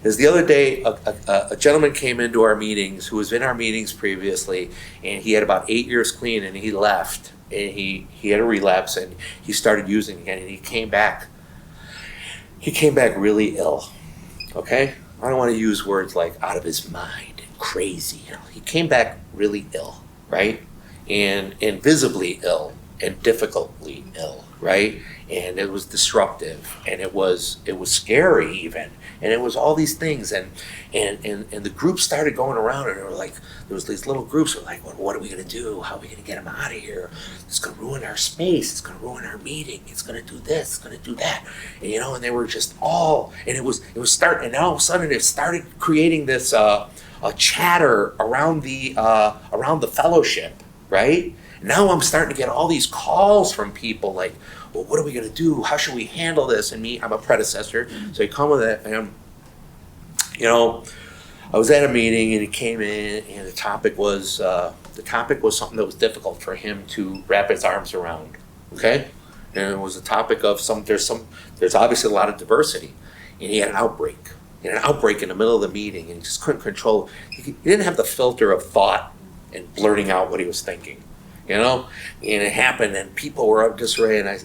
As the other day, a gentleman came into our meetings who was in our meetings previously, and he had about 8 years clean, and he left, and he had a relapse, and he started using again, and he came back really ill, okay? I don't want to use words like out of his mind and crazy. You know, he came back really ill, right? And visibly ill and difficultly ill, right? And it was disruptive, and it was scary even, and it was all these things, and the group started going around, and they were like, there was these little groups who were like, well, what are we gonna do? How are we gonna get him out of here? It's gonna ruin our space. It's gonna ruin our meeting. It's gonna do this. It's gonna do that. And you know, and they were just all, and it was starting, and all of a sudden it started creating this a chatter around the fellowship, right? Now I'm starting to get all these calls from people like, well, what are we going to do? How should we handle this? And me, I'm a predecessor, so he come with it. And, you know, I was at a meeting, and he came in, and the topic was something that was difficult for him to wrap his arms around. Okay, and it was a topic of there's obviously a lot of diversity, and he had an outbreak. He had an outbreak in the middle of the meeting, and he just couldn't control. He didn't have the filter of thought and blurting out what he was thinking. You know, and it happened, and people were up disarray, and I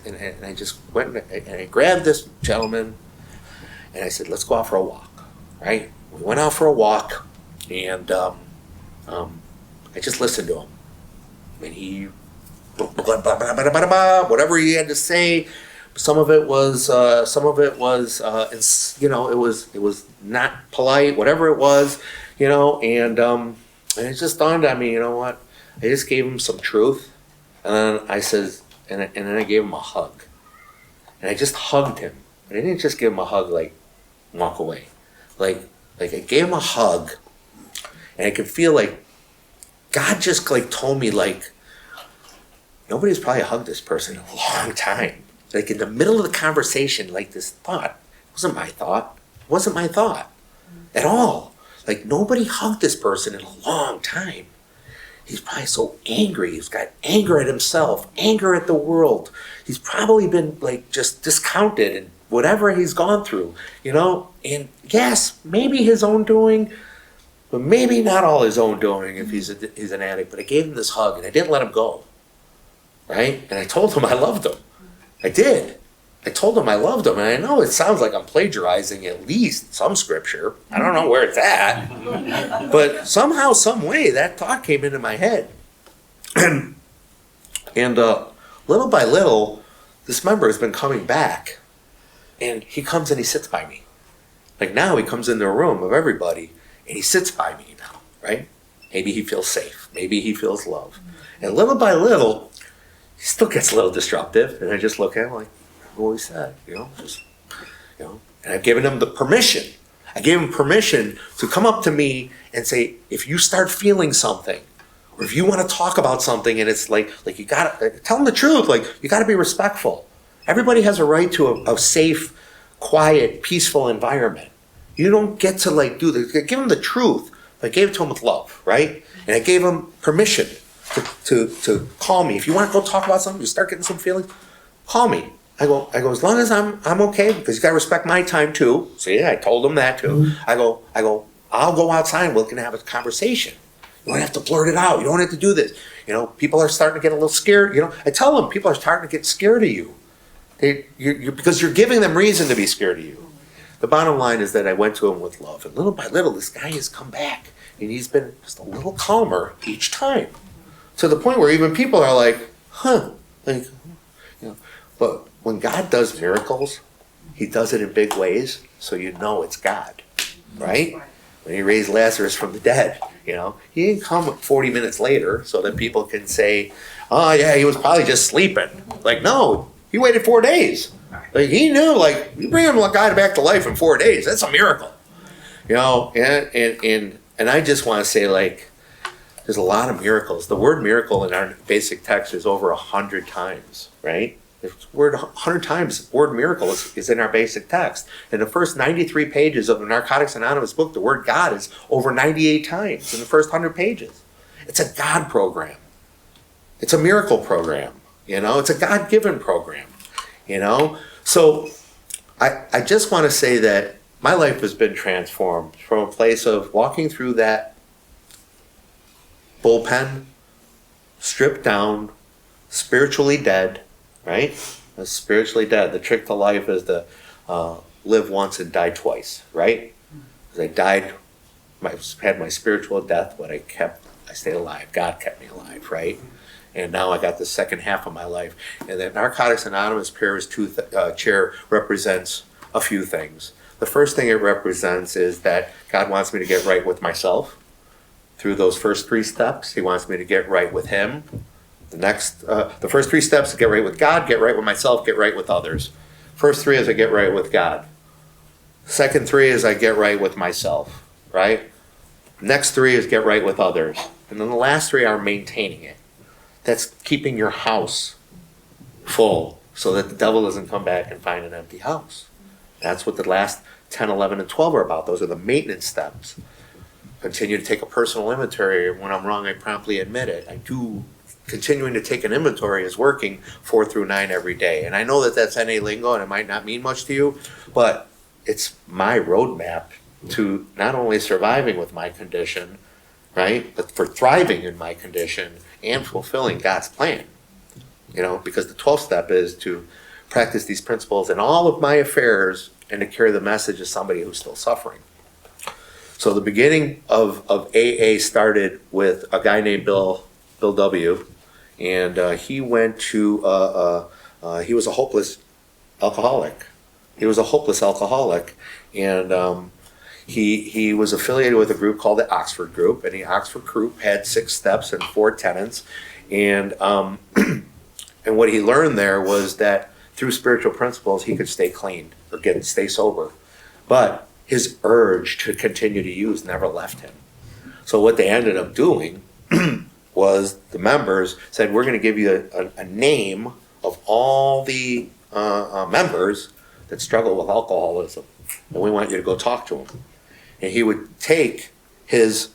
just went and I grabbed this gentleman, and I said, let's go out for a walk, right? We went out for a walk, and I just listened to him, and he, whatever he had to say, some of it was, you know, it was not polite, whatever it was, you know, and it just dawned on me, you know what? I just gave him some truth, and then I says, and then I gave him a hug, and I just hugged him. But I didn't just give him a hug like walk away, like I gave him a hug, and I could feel like God just like told me like nobody's probably hugged this person in a long time. Like in the middle of the conversation, like this thought wasn't my thought, at all. Like nobody hugged this person in a long time. He's probably so angry. He's got anger at himself, anger at the world. He's probably been like just discounted and whatever he's gone through, you know? And yes, maybe his own doing, but maybe not all his own doing if he's an addict. But I gave him this hug, and I didn't let him go, right? And I told him I loved him. I did. I told him I loved him. And I know it sounds like I'm plagiarizing at least some scripture. I don't know where it's at. But somehow, some way, that thought came into my head. And little by little, this member has been coming back. And he comes and he sits by me. Like now he comes into a room of everybody, and he sits by me now, right? Maybe he feels safe. Maybe he feels love. And little by little, he still gets a little disruptive. And I just look at him like, what he said, you know, and I've given him the permission. I gave him permission to come up to me and say, if you start feeling something, or if you want to talk about something, and it's like you gotta tell him the truth. Like you gotta be respectful. Everybody has a right to a safe, quiet, peaceful environment. You don't get to like do this. Give him the truth. I gave it to him with love, right? And I gave him permission to call me. If you want to go talk about something, you start getting some feelings, call me. I go, as long as I'm okay, because you gotta respect my time too. See, I told him that too. I go, I'll go outside and we can have a conversation. You don't have to blurt it out. You don't have to do this. People are starting to get a little scared. I tell them people are starting to get scared of you. Because you're giving them reason to be scared of you. The bottom line is that I went to him with love, and little by little, this guy has come back, and he's been just a little calmer each time, to the point where even people are like, "Huh," But when God does miracles, He does it in big ways, so it's God, right? When He raised Lazarus from the dead, He didn't come 40 minutes later so that people can say, "Oh yeah, he was probably just sleeping." Like, no, He waited 4 days. Like, He knew, you bring a guy back to life in 4 days, that's a miracle. And I just want to say, there's a lot of miracles. The word miracle in our basic text is over 100 times, right? The word 100 times, the word miracle is in our basic text. In the first 93 pages of the Narcotics Anonymous book, the word God is over 98 times in the first 100 pages. It's a God program. It's a miracle program. It's a God-given program. So I just want to say that my life has been transformed from a place of walking through that bullpen, stripped down, spiritually dead, right? Spiritually dead. The trick to life is to live once and die twice, right? Because I died, had my spiritual death, but I stayed alive. God kept me alive, right? And now I got the second half of my life. And the Narcotics Anonymous Prayers chair represents a few things. The first thing it represents is that God wants me to get right with myself. Through those first 3 steps, He wants me to get right with Him. The first 3 steps to get right with God, get right with myself, get right with others. First 3 is I get right with God. Second 3 is I get right with myself, right? Next 3 is get right with others. And then the last 3 are maintaining it. That's keeping your house full so that the devil doesn't come back and find an empty house. That's what the last 10, 11, and 12 are about. Those are the maintenance steps. Continue to take a personal inventory. When I'm wrong, I promptly admit it. Continuing to take an inventory is working 4 through 9 every day. And I know that that's NA lingo and it might not mean much to you, but it's my roadmap to not only surviving with my condition, right, but for thriving in my condition and fulfilling God's plan. Because the 12th step is to practice these principles in all of my affairs and to carry the message of somebody who's still suffering. So the beginning of AA started with a guy named Bill W. And he went to, he was a hopeless alcoholic. And he was affiliated with a group called the Oxford Group. And the Oxford Group had 6 steps and 4 tenets. And and what he learned there was that through spiritual principles, he could stay clean or stay sober. But his urge to continue to use never left him. So what they ended up doing was the members said, we're going to give you a name of all the members that struggle with alcoholism, and we want you to go talk to them. And he would take his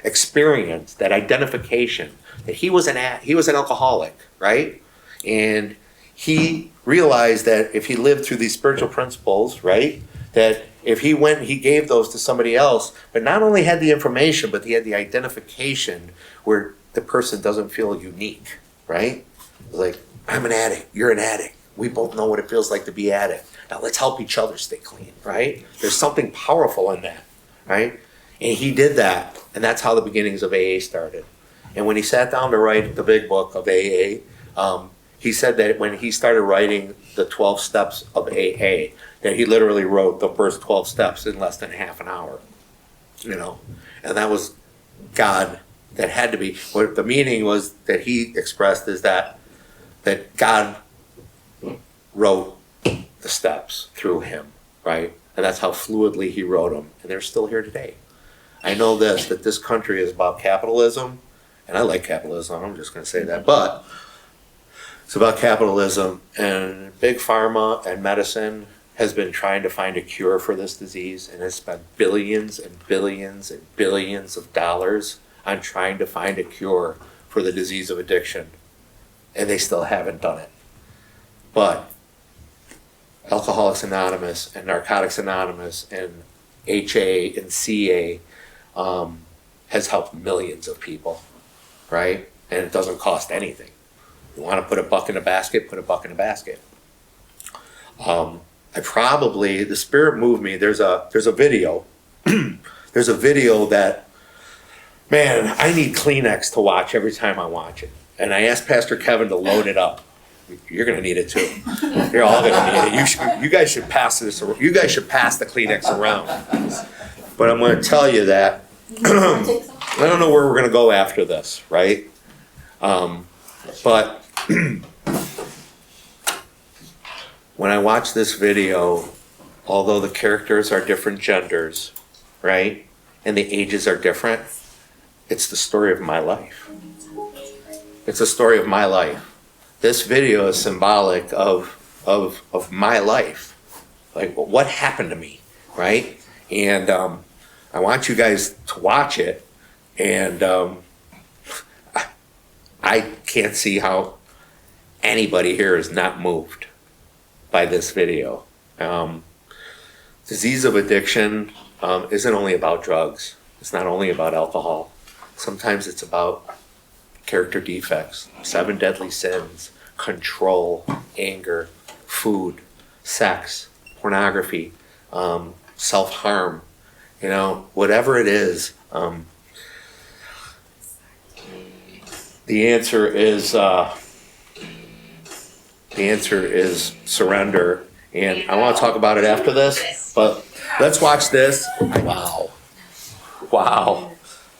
experience, that identification, that he was an alcoholic, right? And he realized that if he lived through these spiritual principles, right, that if he went and he gave those to somebody else, but not only had the information, but he had the identification where the person doesn't feel unique, right? Like, I'm an addict, you're an addict. We both know what it feels like to be addict. Now let's help each other stay clean, right? There's something powerful in that, right? And he did that, and that's how the beginnings of AA started. And when he sat down to write the big book of AA, he said that when he started writing the 12 steps of AA, that he literally wrote the first 12 steps in less than half an hour, and that was God. That had to be what the meaning was that he expressed is that God wrote the steps through him, right? And that's how fluidly he wrote them, and they're still here today. I know that this country is about capitalism, and I like capitalism, I'm just going to say that, but it's about capitalism, and big pharma and medicine has been trying to find a cure for this disease, and has spent billions and billions and billions of dollars on trying to find a cure for the disease of addiction, and they still haven't done it. But Alcoholics Anonymous and Narcotics Anonymous and HA and CA has helped millions of people, right? And it doesn't cost anything. You want to put a buck in a basket, put a buck in a basket. The Spirit moved me. There's a video. There's a video that, man, I need Kleenex to watch every time I watch it. And I asked Pastor Kevin to load it up. You're gonna need it too. You're all gonna need it. You guys should pass this. You guys should pass the Kleenex around. But I'm gonna tell you that I don't know where we're gonna go after this, right? But when I watch this video, although the characters are different genders, right, and the ages are different, it's the story of my life. It's a story of my life. This video is symbolic of my life. Like, what happened to me, right? And I want you guys to watch it. And I can't see how anybody here is not moved by this video. Disease of addiction isn't only about drugs. It's not only about alcohol. Sometimes it's about character defects, 7 deadly sins, control, anger, food, sex, pornography, self-harm, whatever it is. The answer is surrender. And I want to talk about it after this, but let's watch this. Wow.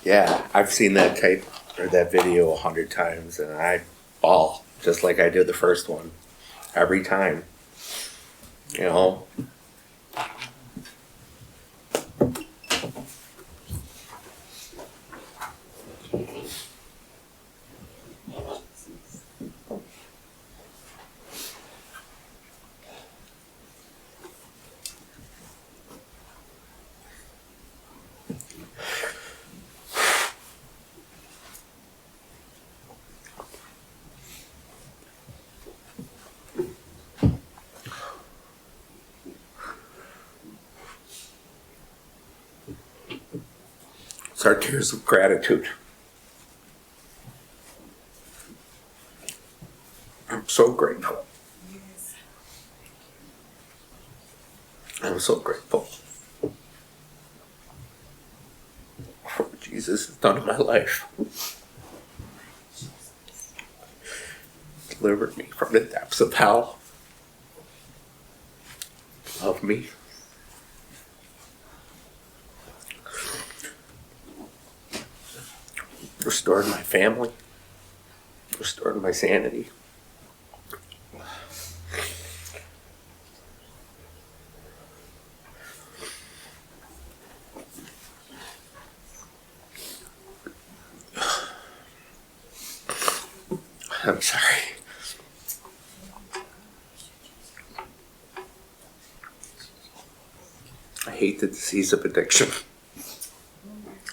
Yeah, I've seen that tape or that video 100 times, and I bawl just like I did the first one every time. It's our tears of gratitude. I'm so grateful. I'm so grateful for what Jesus has done in my life. Delivered me from the depths of hell. Loved me. Restored my family. Restored my sanity. I'm sorry. I hate the disease of addiction.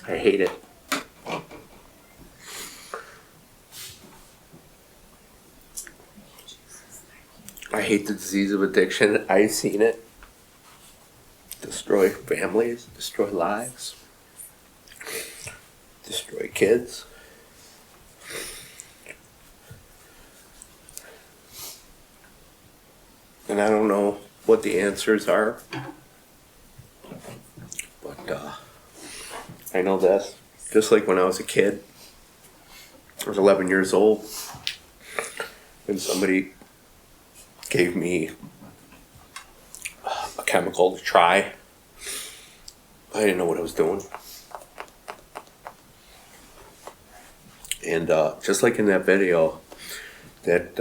I hate it. I hate the disease of addiction. I've seen it destroy families, destroy lives, destroy kids. And I don't know what the answers are, but I know this. Just like when I was a kid, I was 11 years old, and somebody gave me a chemical to try. I didn't know what I was doing. And just like in that video, that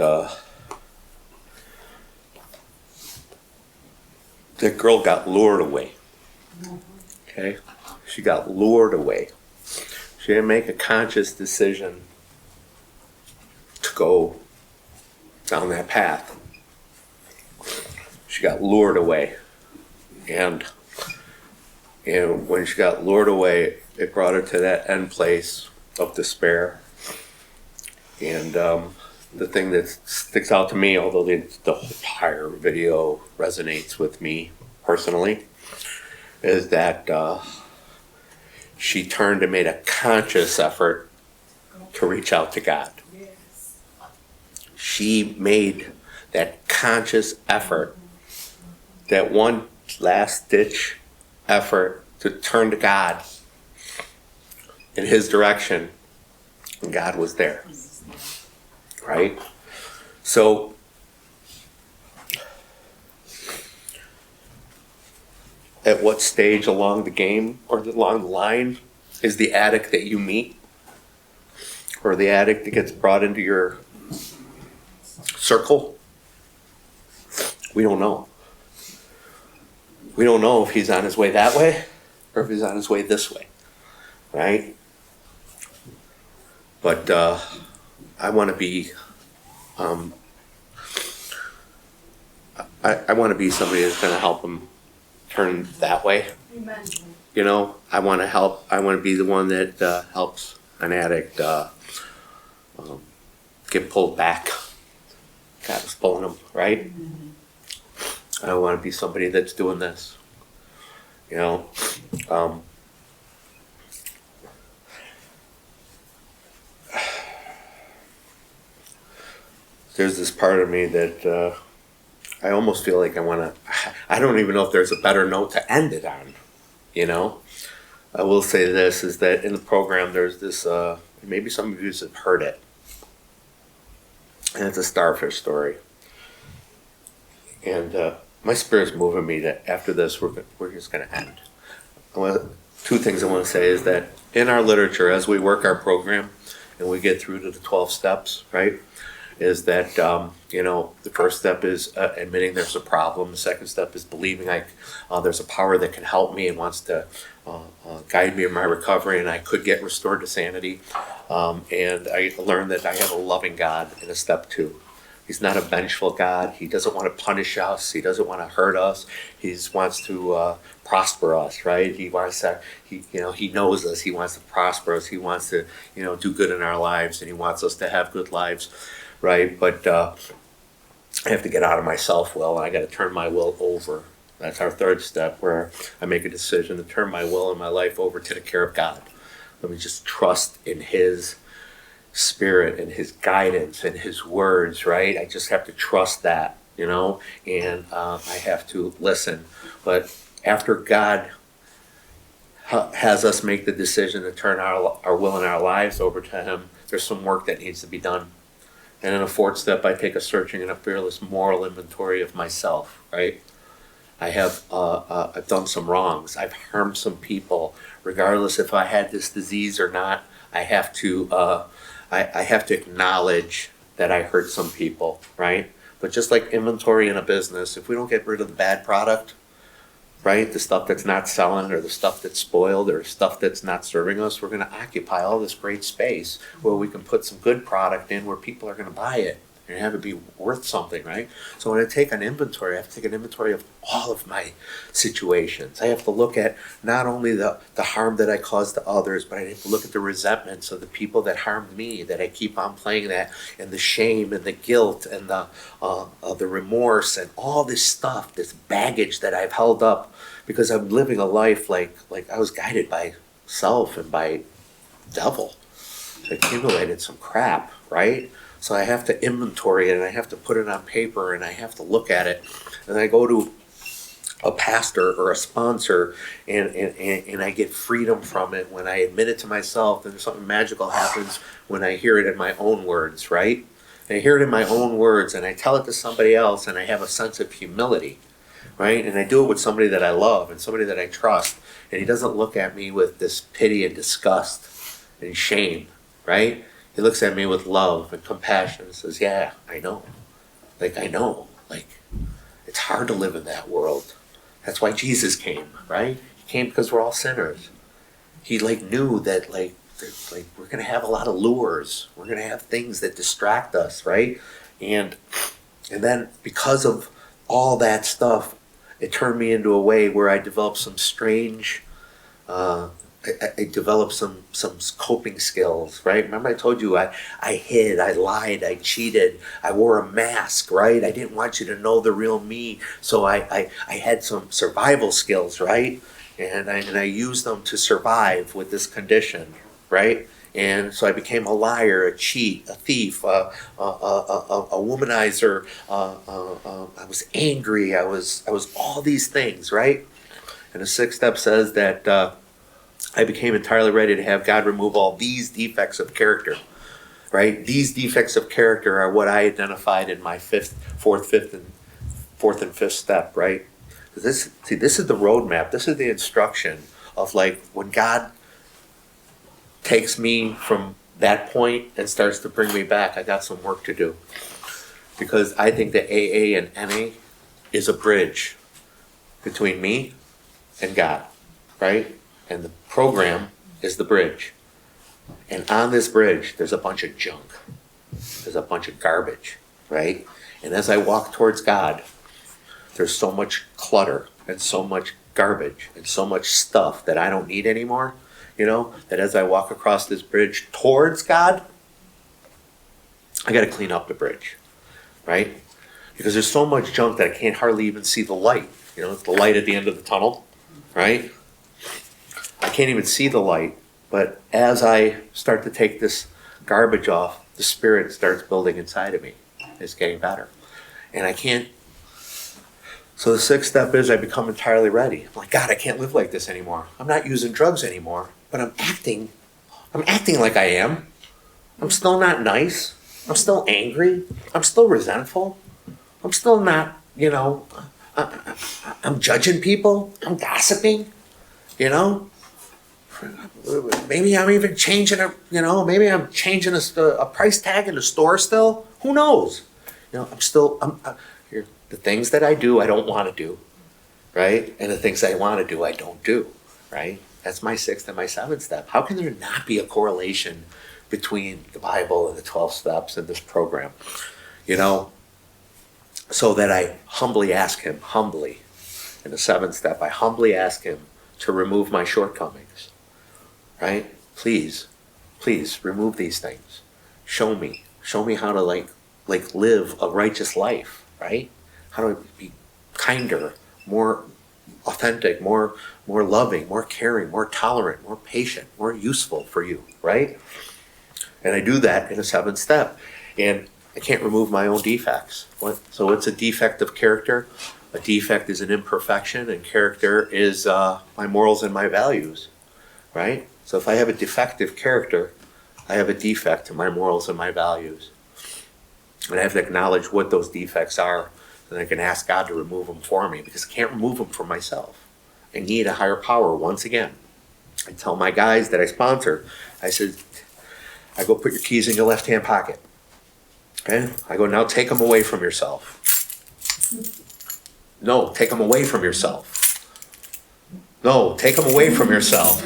girl got lured away. Okay? She got lured away. She didn't make a conscious decision to go down that path. She got lured away. And when she got lured away, it brought her to that end place of despair. And the thing that sticks out to me, although the entire video resonates with me personally, is that she turned and made a conscious effort to reach out to God. She made that conscious effort, that one last ditch effort to turn to God in His direction, and God was there, right? So at what stage along the game or along the line is the addict that you meet, or the addict that gets brought into your circle? We don't know. We don't know if he's on his way that way or if he's on his way this way, right? But I want to be, I want to be somebody that's going to help him turn that way. Amen. You know, I want to help. I want to be the one that helps an addict get pulled back. God is pulling him, right? I want to be somebody that's doing this. You know, there's this part of me that I almost feel like I want to. I don't even know if there's a better note to end it on. You know, I will say this is that in the program there's this. Maybe some of you have heard it, and it's a starfish story. And my spirit's moving me that after this we're just going to end. Two things I want to say is that in our literature, as we work our program and we get through to the 12 steps, right, is that, the first step is admitting there's a problem. The second step is believing there's a power that can help me and wants to guide me in my recovery, and I could get restored to sanity. And I learned that I have a loving God in a step 2. He's not a vengeful God. He doesn't want to punish us. He doesn't want to hurt us. He wants to prosper us, right? He wants to, he knows us. He wants to prosper us. He wants to, do good in our lives, and he wants us to have good lives, right? But I have to get out of my self-will, and I got to turn my will over. That's our third step, where I make a decision to turn my will and my life over to the care of God. Let me just trust in His Spirit and His guidance and His words, right? I just have to trust that, and I have to listen. But after God has us make the decision to turn our will and our lives over to Him, there's some work that needs to be done. And in a fourth step, I take a searching and a fearless moral inventory of myself, right? I have I've done some wrongs. I've harmed some people. Regardless if I had this disease or not, I have to I have to acknowledge that I hurt some people, right? But just like inventory in a business, if we don't get rid of the bad product, right, the stuff that's not selling or the stuff that's spoiled or stuff that's not serving us, we're going to occupy all this great space where we can put some good product in where people are going to buy it and have it be worth something, right? So when I take an inventory, I have to take an inventory of all of my situations. I have to look at not only the harm that I caused to others, but I have to look at the resentments of the people that harmed me, that I keep on playing that, and the shame and the guilt and the remorse and all this stuff, this baggage that I've held up because I'm living a life like I was guided by self and by devil. So I accumulated some crap, right? So I have to inventory it, and I have to put it on paper, and I have to look at it. And I go to a pastor or a sponsor, and I get freedom from it when I admit it to myself. And something magical happens when I hear it in my own words, right? And I hear it in my own words, and I tell it to somebody else, and I have a sense of humility, right? And I do it with somebody that I love and somebody that I trust. And he doesn't look at me with this pity and disgust and shame, right? He looks at me with love and compassion and says, yeah, I know. I know. It's hard to live in that world. That's why Jesus came, right? He came because we're all sinners. He knew that we're going to have a lot of lures. We're going to have things that distract us, right? And then because of all that stuff, it turned me into a way where I developed some strange I developed some coping skills, right? Remember I told you I hid, I lied, I cheated, I wore a mask, right? I didn't want you to know the real me. So I had some survival skills, right? And I used them to survive with this condition, right? And so I became a liar, a cheat, a thief, a womanizer. I was angry. I was all these things, right? And the sixth step says that I became entirely ready to have God remove all these defects of character, right? These defects of character are what I identified in my fourth and fifth step, right? This is the roadmap. This is the instruction of like when God takes me from that point and starts to bring me back, I got some work to do. Because I think that AA and NA is a bridge between me and God, right? And the program is the bridge. And on this bridge, there's a bunch of junk. There's a bunch of garbage, right? And as I walk towards God, there's so much clutter and so much garbage and so much stuff that I don't need anymore, that as I walk across this bridge towards God, I got to clean up the bridge, right? Because there's so much junk that I can't hardly even see the light. It's the light at the end of the tunnel, right? I can't even see the light, but as I start to take this garbage off, the Spirit starts building inside of me. It's getting better. And I can't. So the sixth step is I become entirely ready. I'm like, God, I can't live like this anymore. I'm not using drugs anymore, but I'm acting like I am. I'm still not nice. I'm still angry. I'm still resentful. I'm still not, I'm judging people. I'm gossiping, Maybe I'm even changing maybe I'm changing a price tag in the store still. Who knows? The things that I do, I don't want to do, right? And the things I want to do, I don't do, right? That's my sixth and my seventh step. How can there not be a correlation between the Bible and the 12 steps in this program? So that I humbly ask him, in the seventh step, I humbly ask him to remove my shortcomings, right? Please remove these things. Show me how to like live a righteous life, right? How do I be kinder, more authentic, more loving, more caring, more tolerant, more patient, more useful for you, right? And I do that in a seventh step. And I can't remove my own defects. So it's a defect of character. A defect is an imperfection, and character is my morals and my values, right? So if I have a defective character, I have a defect to my morals and my values. And I have to acknowledge what those defects are, and I can ask God to remove them for me, because I can't remove them for myself. I need a higher power once again. I tell my guys that I sponsor, I go, put your keys in your left-hand pocket. Okay? I go, now take them away from yourself. No, take them away from yourself. No, take them away from yourself.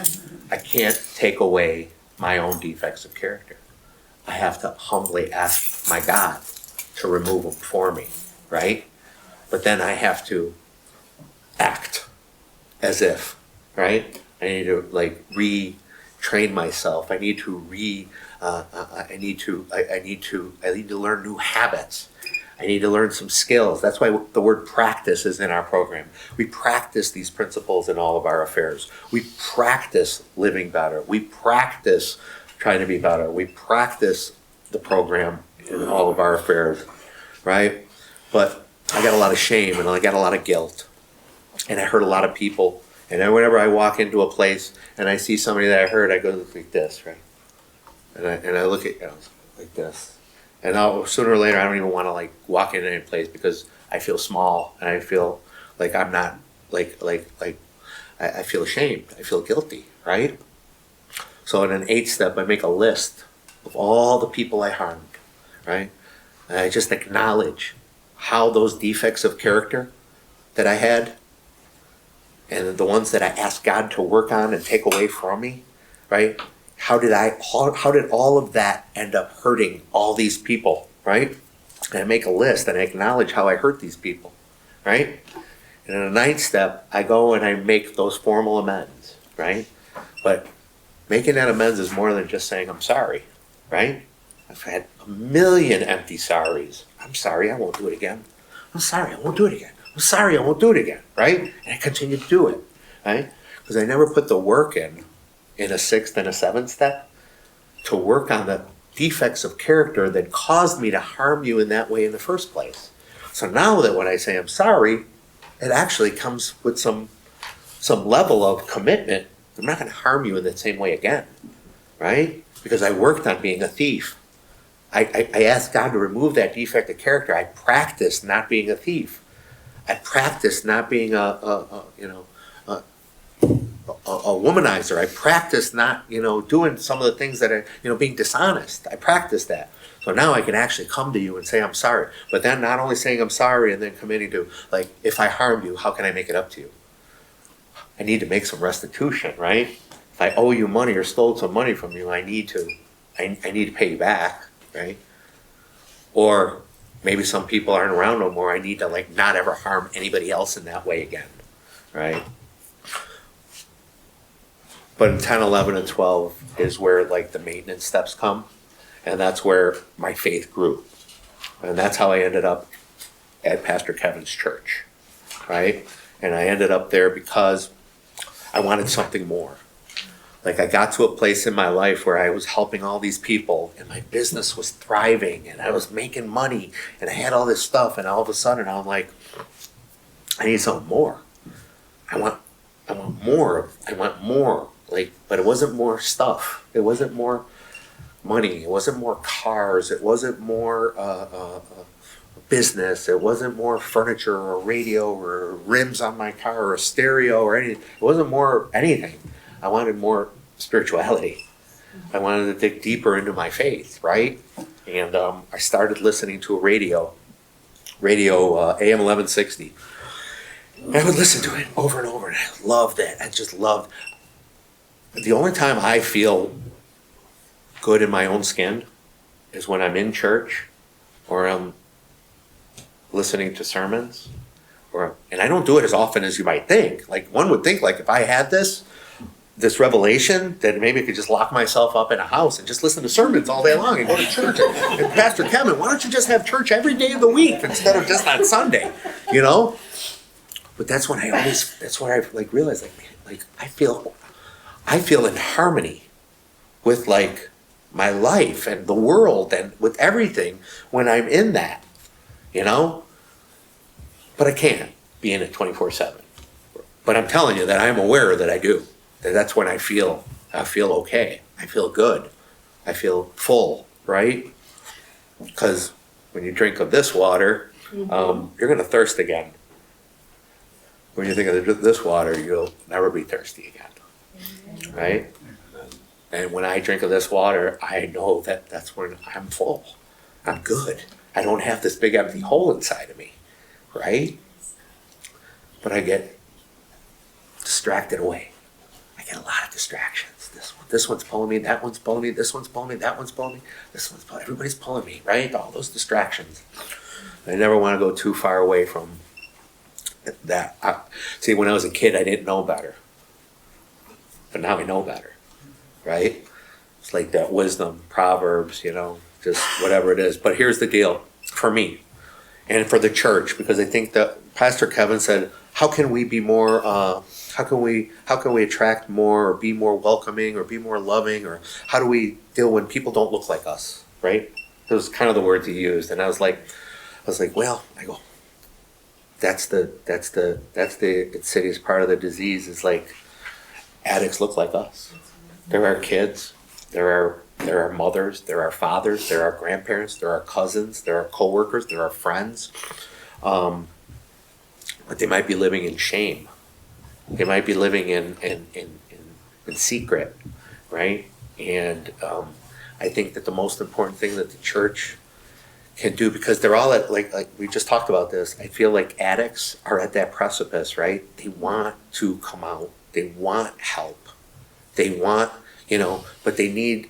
I can't take away my own defects of character. I have to humbly ask my God to remove them for me, right? But then I have to act as if, right? I need to retrain myself. I need to learn new habits. I need to learn some skills. That's why the word practice is in our program. We practice these principles in all of our affairs. We practice living better. We practice trying to be better. We practice the program in all of our affairs, right? But I got a lot of shame and I got a lot of guilt. And I hurt a lot of people. And then whenever I walk into a place and I see somebody that I hurt, I go like this, right? And I look at like this. And sooner or later, I don't even want to walk into any place because I feel small and I feel like I'm not I feel ashamed. I feel guilty, right? So in an 8th step, I make a list of all the people I harmed, right? And I just acknowledge how those defects of character that I had and the ones that I asked God to work on and take away from me, right? How did all of that end up hurting all these people, right? And I make a list and I acknowledge how I hurt these people, right? And in the 9th step, I go and I make those formal amends, right? But making that amends is more than just saying I'm sorry, right? I've had a million empty sorries. I'm sorry, I won't do it again. I'm sorry, I won't do it again. I'm sorry, I won't do it again, right? And I continue to do it, right? Because I never put the work in a sixth and a seventh step, to work on the defects of character that caused me to harm you in that way in the first place. So now that when I say I'm sorry, it actually comes with some level of commitment. I'm not going to harm you in that same way again, right? Because I worked on being a thief. I asked God to remove that defect of character. I practiced not being a thief. I practiced not being a womanizer. I practiced not, doing some of the things that are, being dishonest. I practiced that. So now I can actually come to you and say I'm sorry. But then not only saying I'm sorry and then committing to, like, if I harmed you, how can I make it up to you? I need to make some restitution, right? If I owe you money or stole some money from you, I need to pay you back, right? Or maybe some people aren't around no more. I need to, like, not ever harm anybody else in that way again, right? But in 10, 11, and 12 is where, like, the maintenance steps come. And that's where my faith grew. And that's how I ended up at Pastor Kevin's church, right? And I ended up there because I wanted something more. Like, I got to a place in my life where I was helping all these people and my business was thriving and I was making money and I had all this stuff, and all of a sudden I'm like, I need something more. I want more. I want more. Like, but it wasn't more stuff. It wasn't more money. It wasn't more cars. It wasn't more business. It wasn't more furniture or radio or rims on my car or a stereo or anything. It wasn't more anything. I wanted more spirituality. I wanted to dig deeper into my faith, right? And I started listening to a radio AM 1160. And I would listen to it over and over, and I loved it. I just loved. The only time I feel good in my own skin is when I'm in church or I'm listening to sermons, and I don't do it as often as you might think. Like, one would think, like, if I had this revelation, that maybe I could just lock myself up in a house and just listen to sermons all day long and go to church. And Pastor Kevin, why don't you just have church every day of the week instead of just on Sunday, But that's when that's where I like realized, like, man, like I feel in harmony with, like, my life and the world and with everything when I'm in that, But I can't be in it 24/7. But I'm telling you that I'm aware that I do. That's when I feel okay. I feel good. I feel full, right? Because when you drink of this water, you're going to thirst again. When you think of this water, you'll never be thirsty again, right? And when I drink of this water, I know that that's when I'm full. I'm good. I don't have this big empty hole inside of me, right? But I get distracted away. I get a lot of distractions. This one's pulling me, that one's pulling me, this one's pulling me, that one's pulling me, this one's pulling me, everybody's pulling me, right? All those distractions. I never want to go too far away from that. See, when I was a kid, I didn't know better. But now I know better, right? It's like that wisdom, Proverbs, just whatever it is. But here's the deal for me and for the church, because I think that Pastor Kevin said, how can we be more, how can we attract more or be more welcoming or be more loving, or how do we deal when people don't look like us, right? Those kind of the words he used. And I was like, well, I go, that's the insidious part of the disease, is like, addicts look like us. There are kids, there are mothers, there are fathers, there are grandparents, there are cousins, there are coworkers, there are friends. But they might be living in shame. They might be living in secret, right? And I think that the most important thing that the church can do, because they're all at, like we just talked about this, I feel like addicts are at that precipice, right? They want to come out. They want help. They want, but they need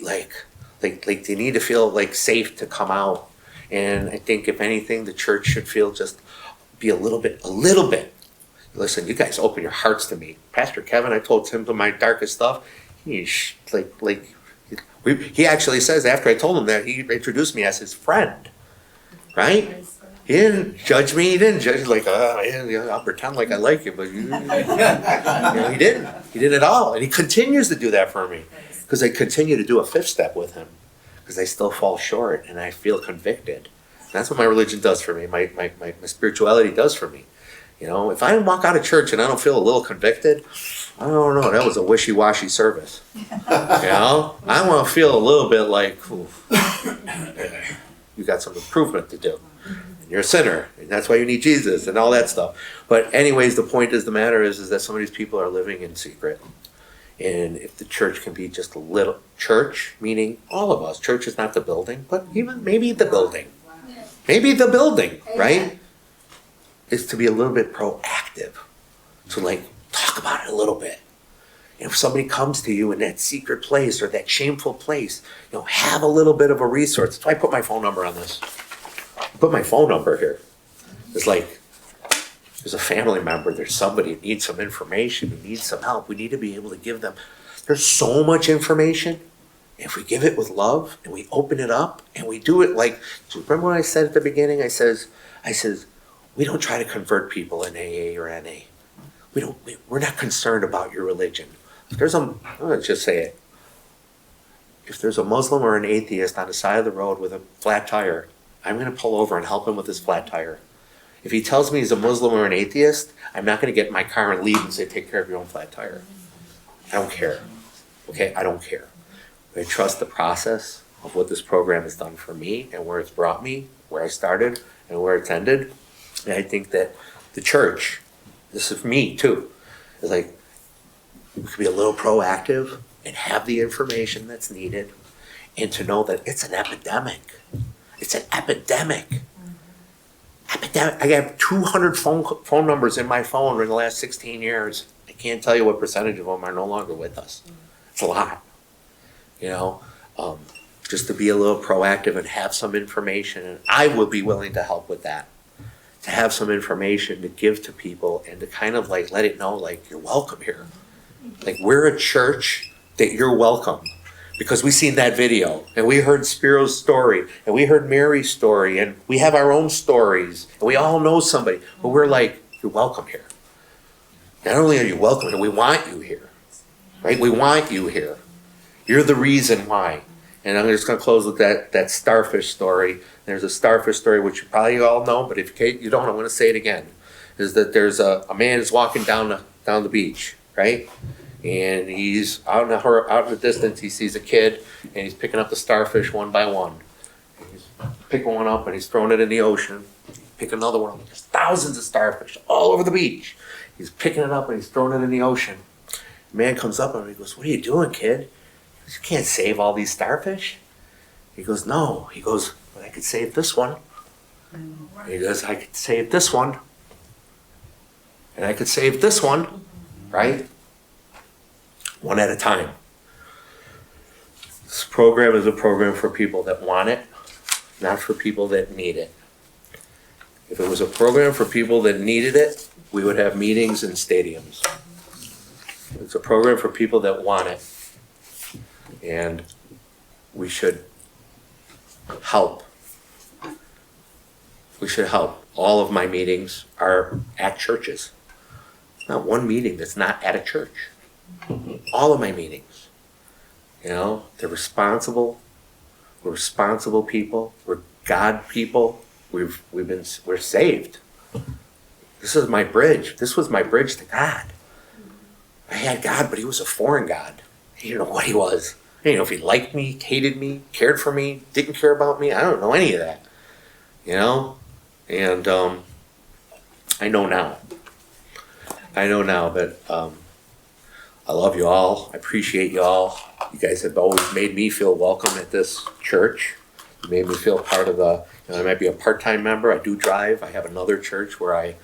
like they need to feel like safe to come out. And I think if anything, the church should feel just be a little bit, listen, you guys open your hearts to me. Pastor Kevin, I told him my darkest stuff. He actually says after I told him that, he introduced me as his friend, right? He didn't judge me. He didn't judge like, I'll pretend like I like you, but he didn't. He did it all, and he continues to do that for me because I continue to do a fifth step with him because I still fall short and I feel convicted. And that's what my religion does for me. My spirituality does for me. If I walk out of church and I don't feel a little convicted, I don't know. That was a wishy-washy service. I want to feel a little bit like, you got some improvement to do. You're a sinner, and that's why you need Jesus and all that stuff. But anyways, the point is, the matter is that some of these people are living in secret. And if the church can be just a little church, meaning all of us, church is not the building, but even maybe the building. Maybe the building, right? Is to be a little bit proactive. To talk about it a little bit. And if somebody comes to you in that secret place or that shameful place, have a little bit of a resource. That's why I put my phone number on this. Put my phone number here. It's like, there's a family member, there's somebody who needs some information, who needs some help. We need to be able to give them. There's so much information. If we give it with love and we open it up and we do it remember what I said at the beginning? I says, we don't try to convert people in AA or NA. We're not concerned about your religion. Let's just say it. If there's a Muslim or an atheist on the side of the road with a flat tire, I'm going to pull over and help him with his flat tire. If he tells me he's a Muslim or an atheist, I'm not going to get in my car and leave and say, take care of your own flat tire. I don't care. Okay, I don't care. I trust the process of what this program has done for me and where it's brought me, where I started and where it's ended. And I think that the church, this is me too, is we could be a little proactive and have the information that's needed and to know that it's an epidemic. It's an epidemic. I have 200 phone numbers in my phone in the last 16 years. I can't tell you what percentage of them are no longer with us. It's a lot. Just to be a little proactive and have some information, and I will be willing to help with that. To have some information to give to people and to kind of let it know you're welcome here. We're a church that you're welcome. Because we seen that video, and we heard Spero's story, and we heard Mary's story, and we have our own stories, and we all know somebody, but we're you're welcome here. Not only are you welcome here, we want you here, right? We want you here. You're the reason why. And I'm just going to close with that starfish story. There's a starfish story, which you probably all know, but if you don't, I'm going to say it again, is that there's a man who's walking down the beach, right? And he's out in the distance, he sees a kid, and he's picking up the starfish one by one. And he's picking one up, and he's throwing it in the ocean. Pick another one up. There's thousands of starfish all over the beach. He's picking it up, and he's throwing it in the ocean. The man comes up, and he goes, "What are you doing, kid? You can't save all these starfish." He goes, "No." He goes, "But I could save this one." He goes, "I could save this one. And I could save this one," right? One at a time. This program is a program for people that want it, not for people that need it. If it was a program for people that needed it, we would have meetings in stadiums. It's a program for people that want it. And we should help. We should help. All of my meetings are at churches. There's not one meeting that's not at a church. All of my meetings. They're responsible. We're responsible people. We're God people. We're saved. This is my bridge. This was my bridge to God. I had God, but he was a foreign God. I didn't know what he was. I didn't know if he liked me, hated me, cared for me, didn't care about me. I don't know any of that. And I know now. But I love you all. I appreciate you all. You guys have always made me feel welcome at this church. You made me feel part of I might be a part-time member. I do drive. I have another church where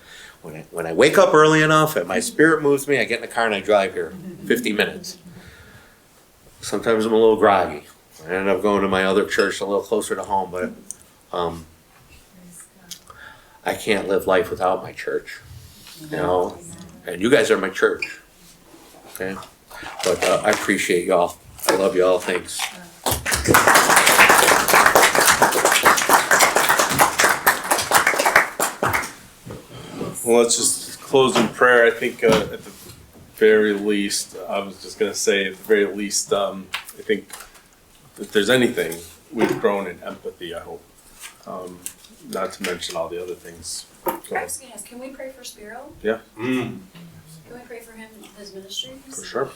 when I wake up early enough and my spirit moves me, I get in the car and I drive here 50 minutes. Sometimes I'm a little groggy. I end up going to my other church a little closer to home, but I can't live life without my church. you know, and you guys are my church. Okay, but I appreciate y'all. I love y'all. Thanks. Well, let's just close in prayer. I think at the very least, I was just going to say, at the very least, I think if there's anything, we've grown in empathy, I hope. Not to mention all the other things. I was going to ask, can we pray for Spero? Yeah. Can we pray for him, his ministry? For sure.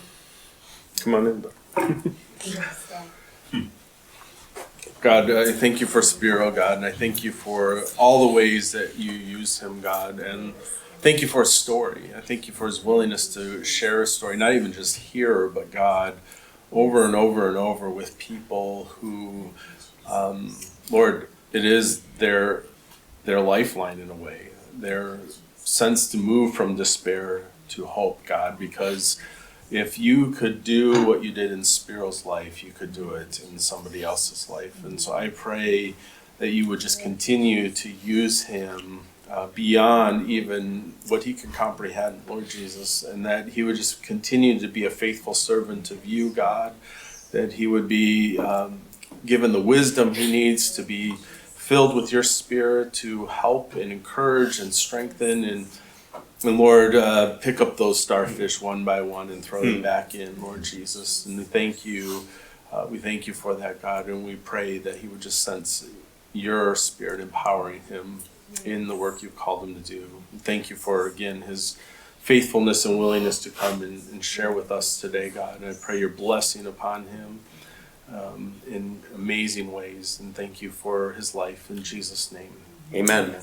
Come on in. God, I thank you for Spero, God, and I thank you for all the ways that you use him, God, and thank you for his story. I thank you for his willingness to share his story, not even just here, but God, over and over and over with people who, Lord, it is their lifeline in a way, their sense to move from despair to hope, God, because if you could do what you did in Spero's life, you could do it in somebody else's life. And so I pray that you would just continue to use him beyond even what he could comprehend, Lord Jesus, and that he would just continue to be a faithful servant of you, God, that he would be given the wisdom he needs to be filled with your Spirit to help and encourage and strengthen and Lord, pick up those starfish one by one and throw them back in, Lord Jesus. And we thank you for that, God, and we pray that he would just sense your Spirit empowering him in the work you've called him to do. And thank you for, again, his faithfulness and willingness to come and share with us today, God. And I pray your blessing upon him in amazing ways. And thank you for his life in Jesus' name. Amen. Amen.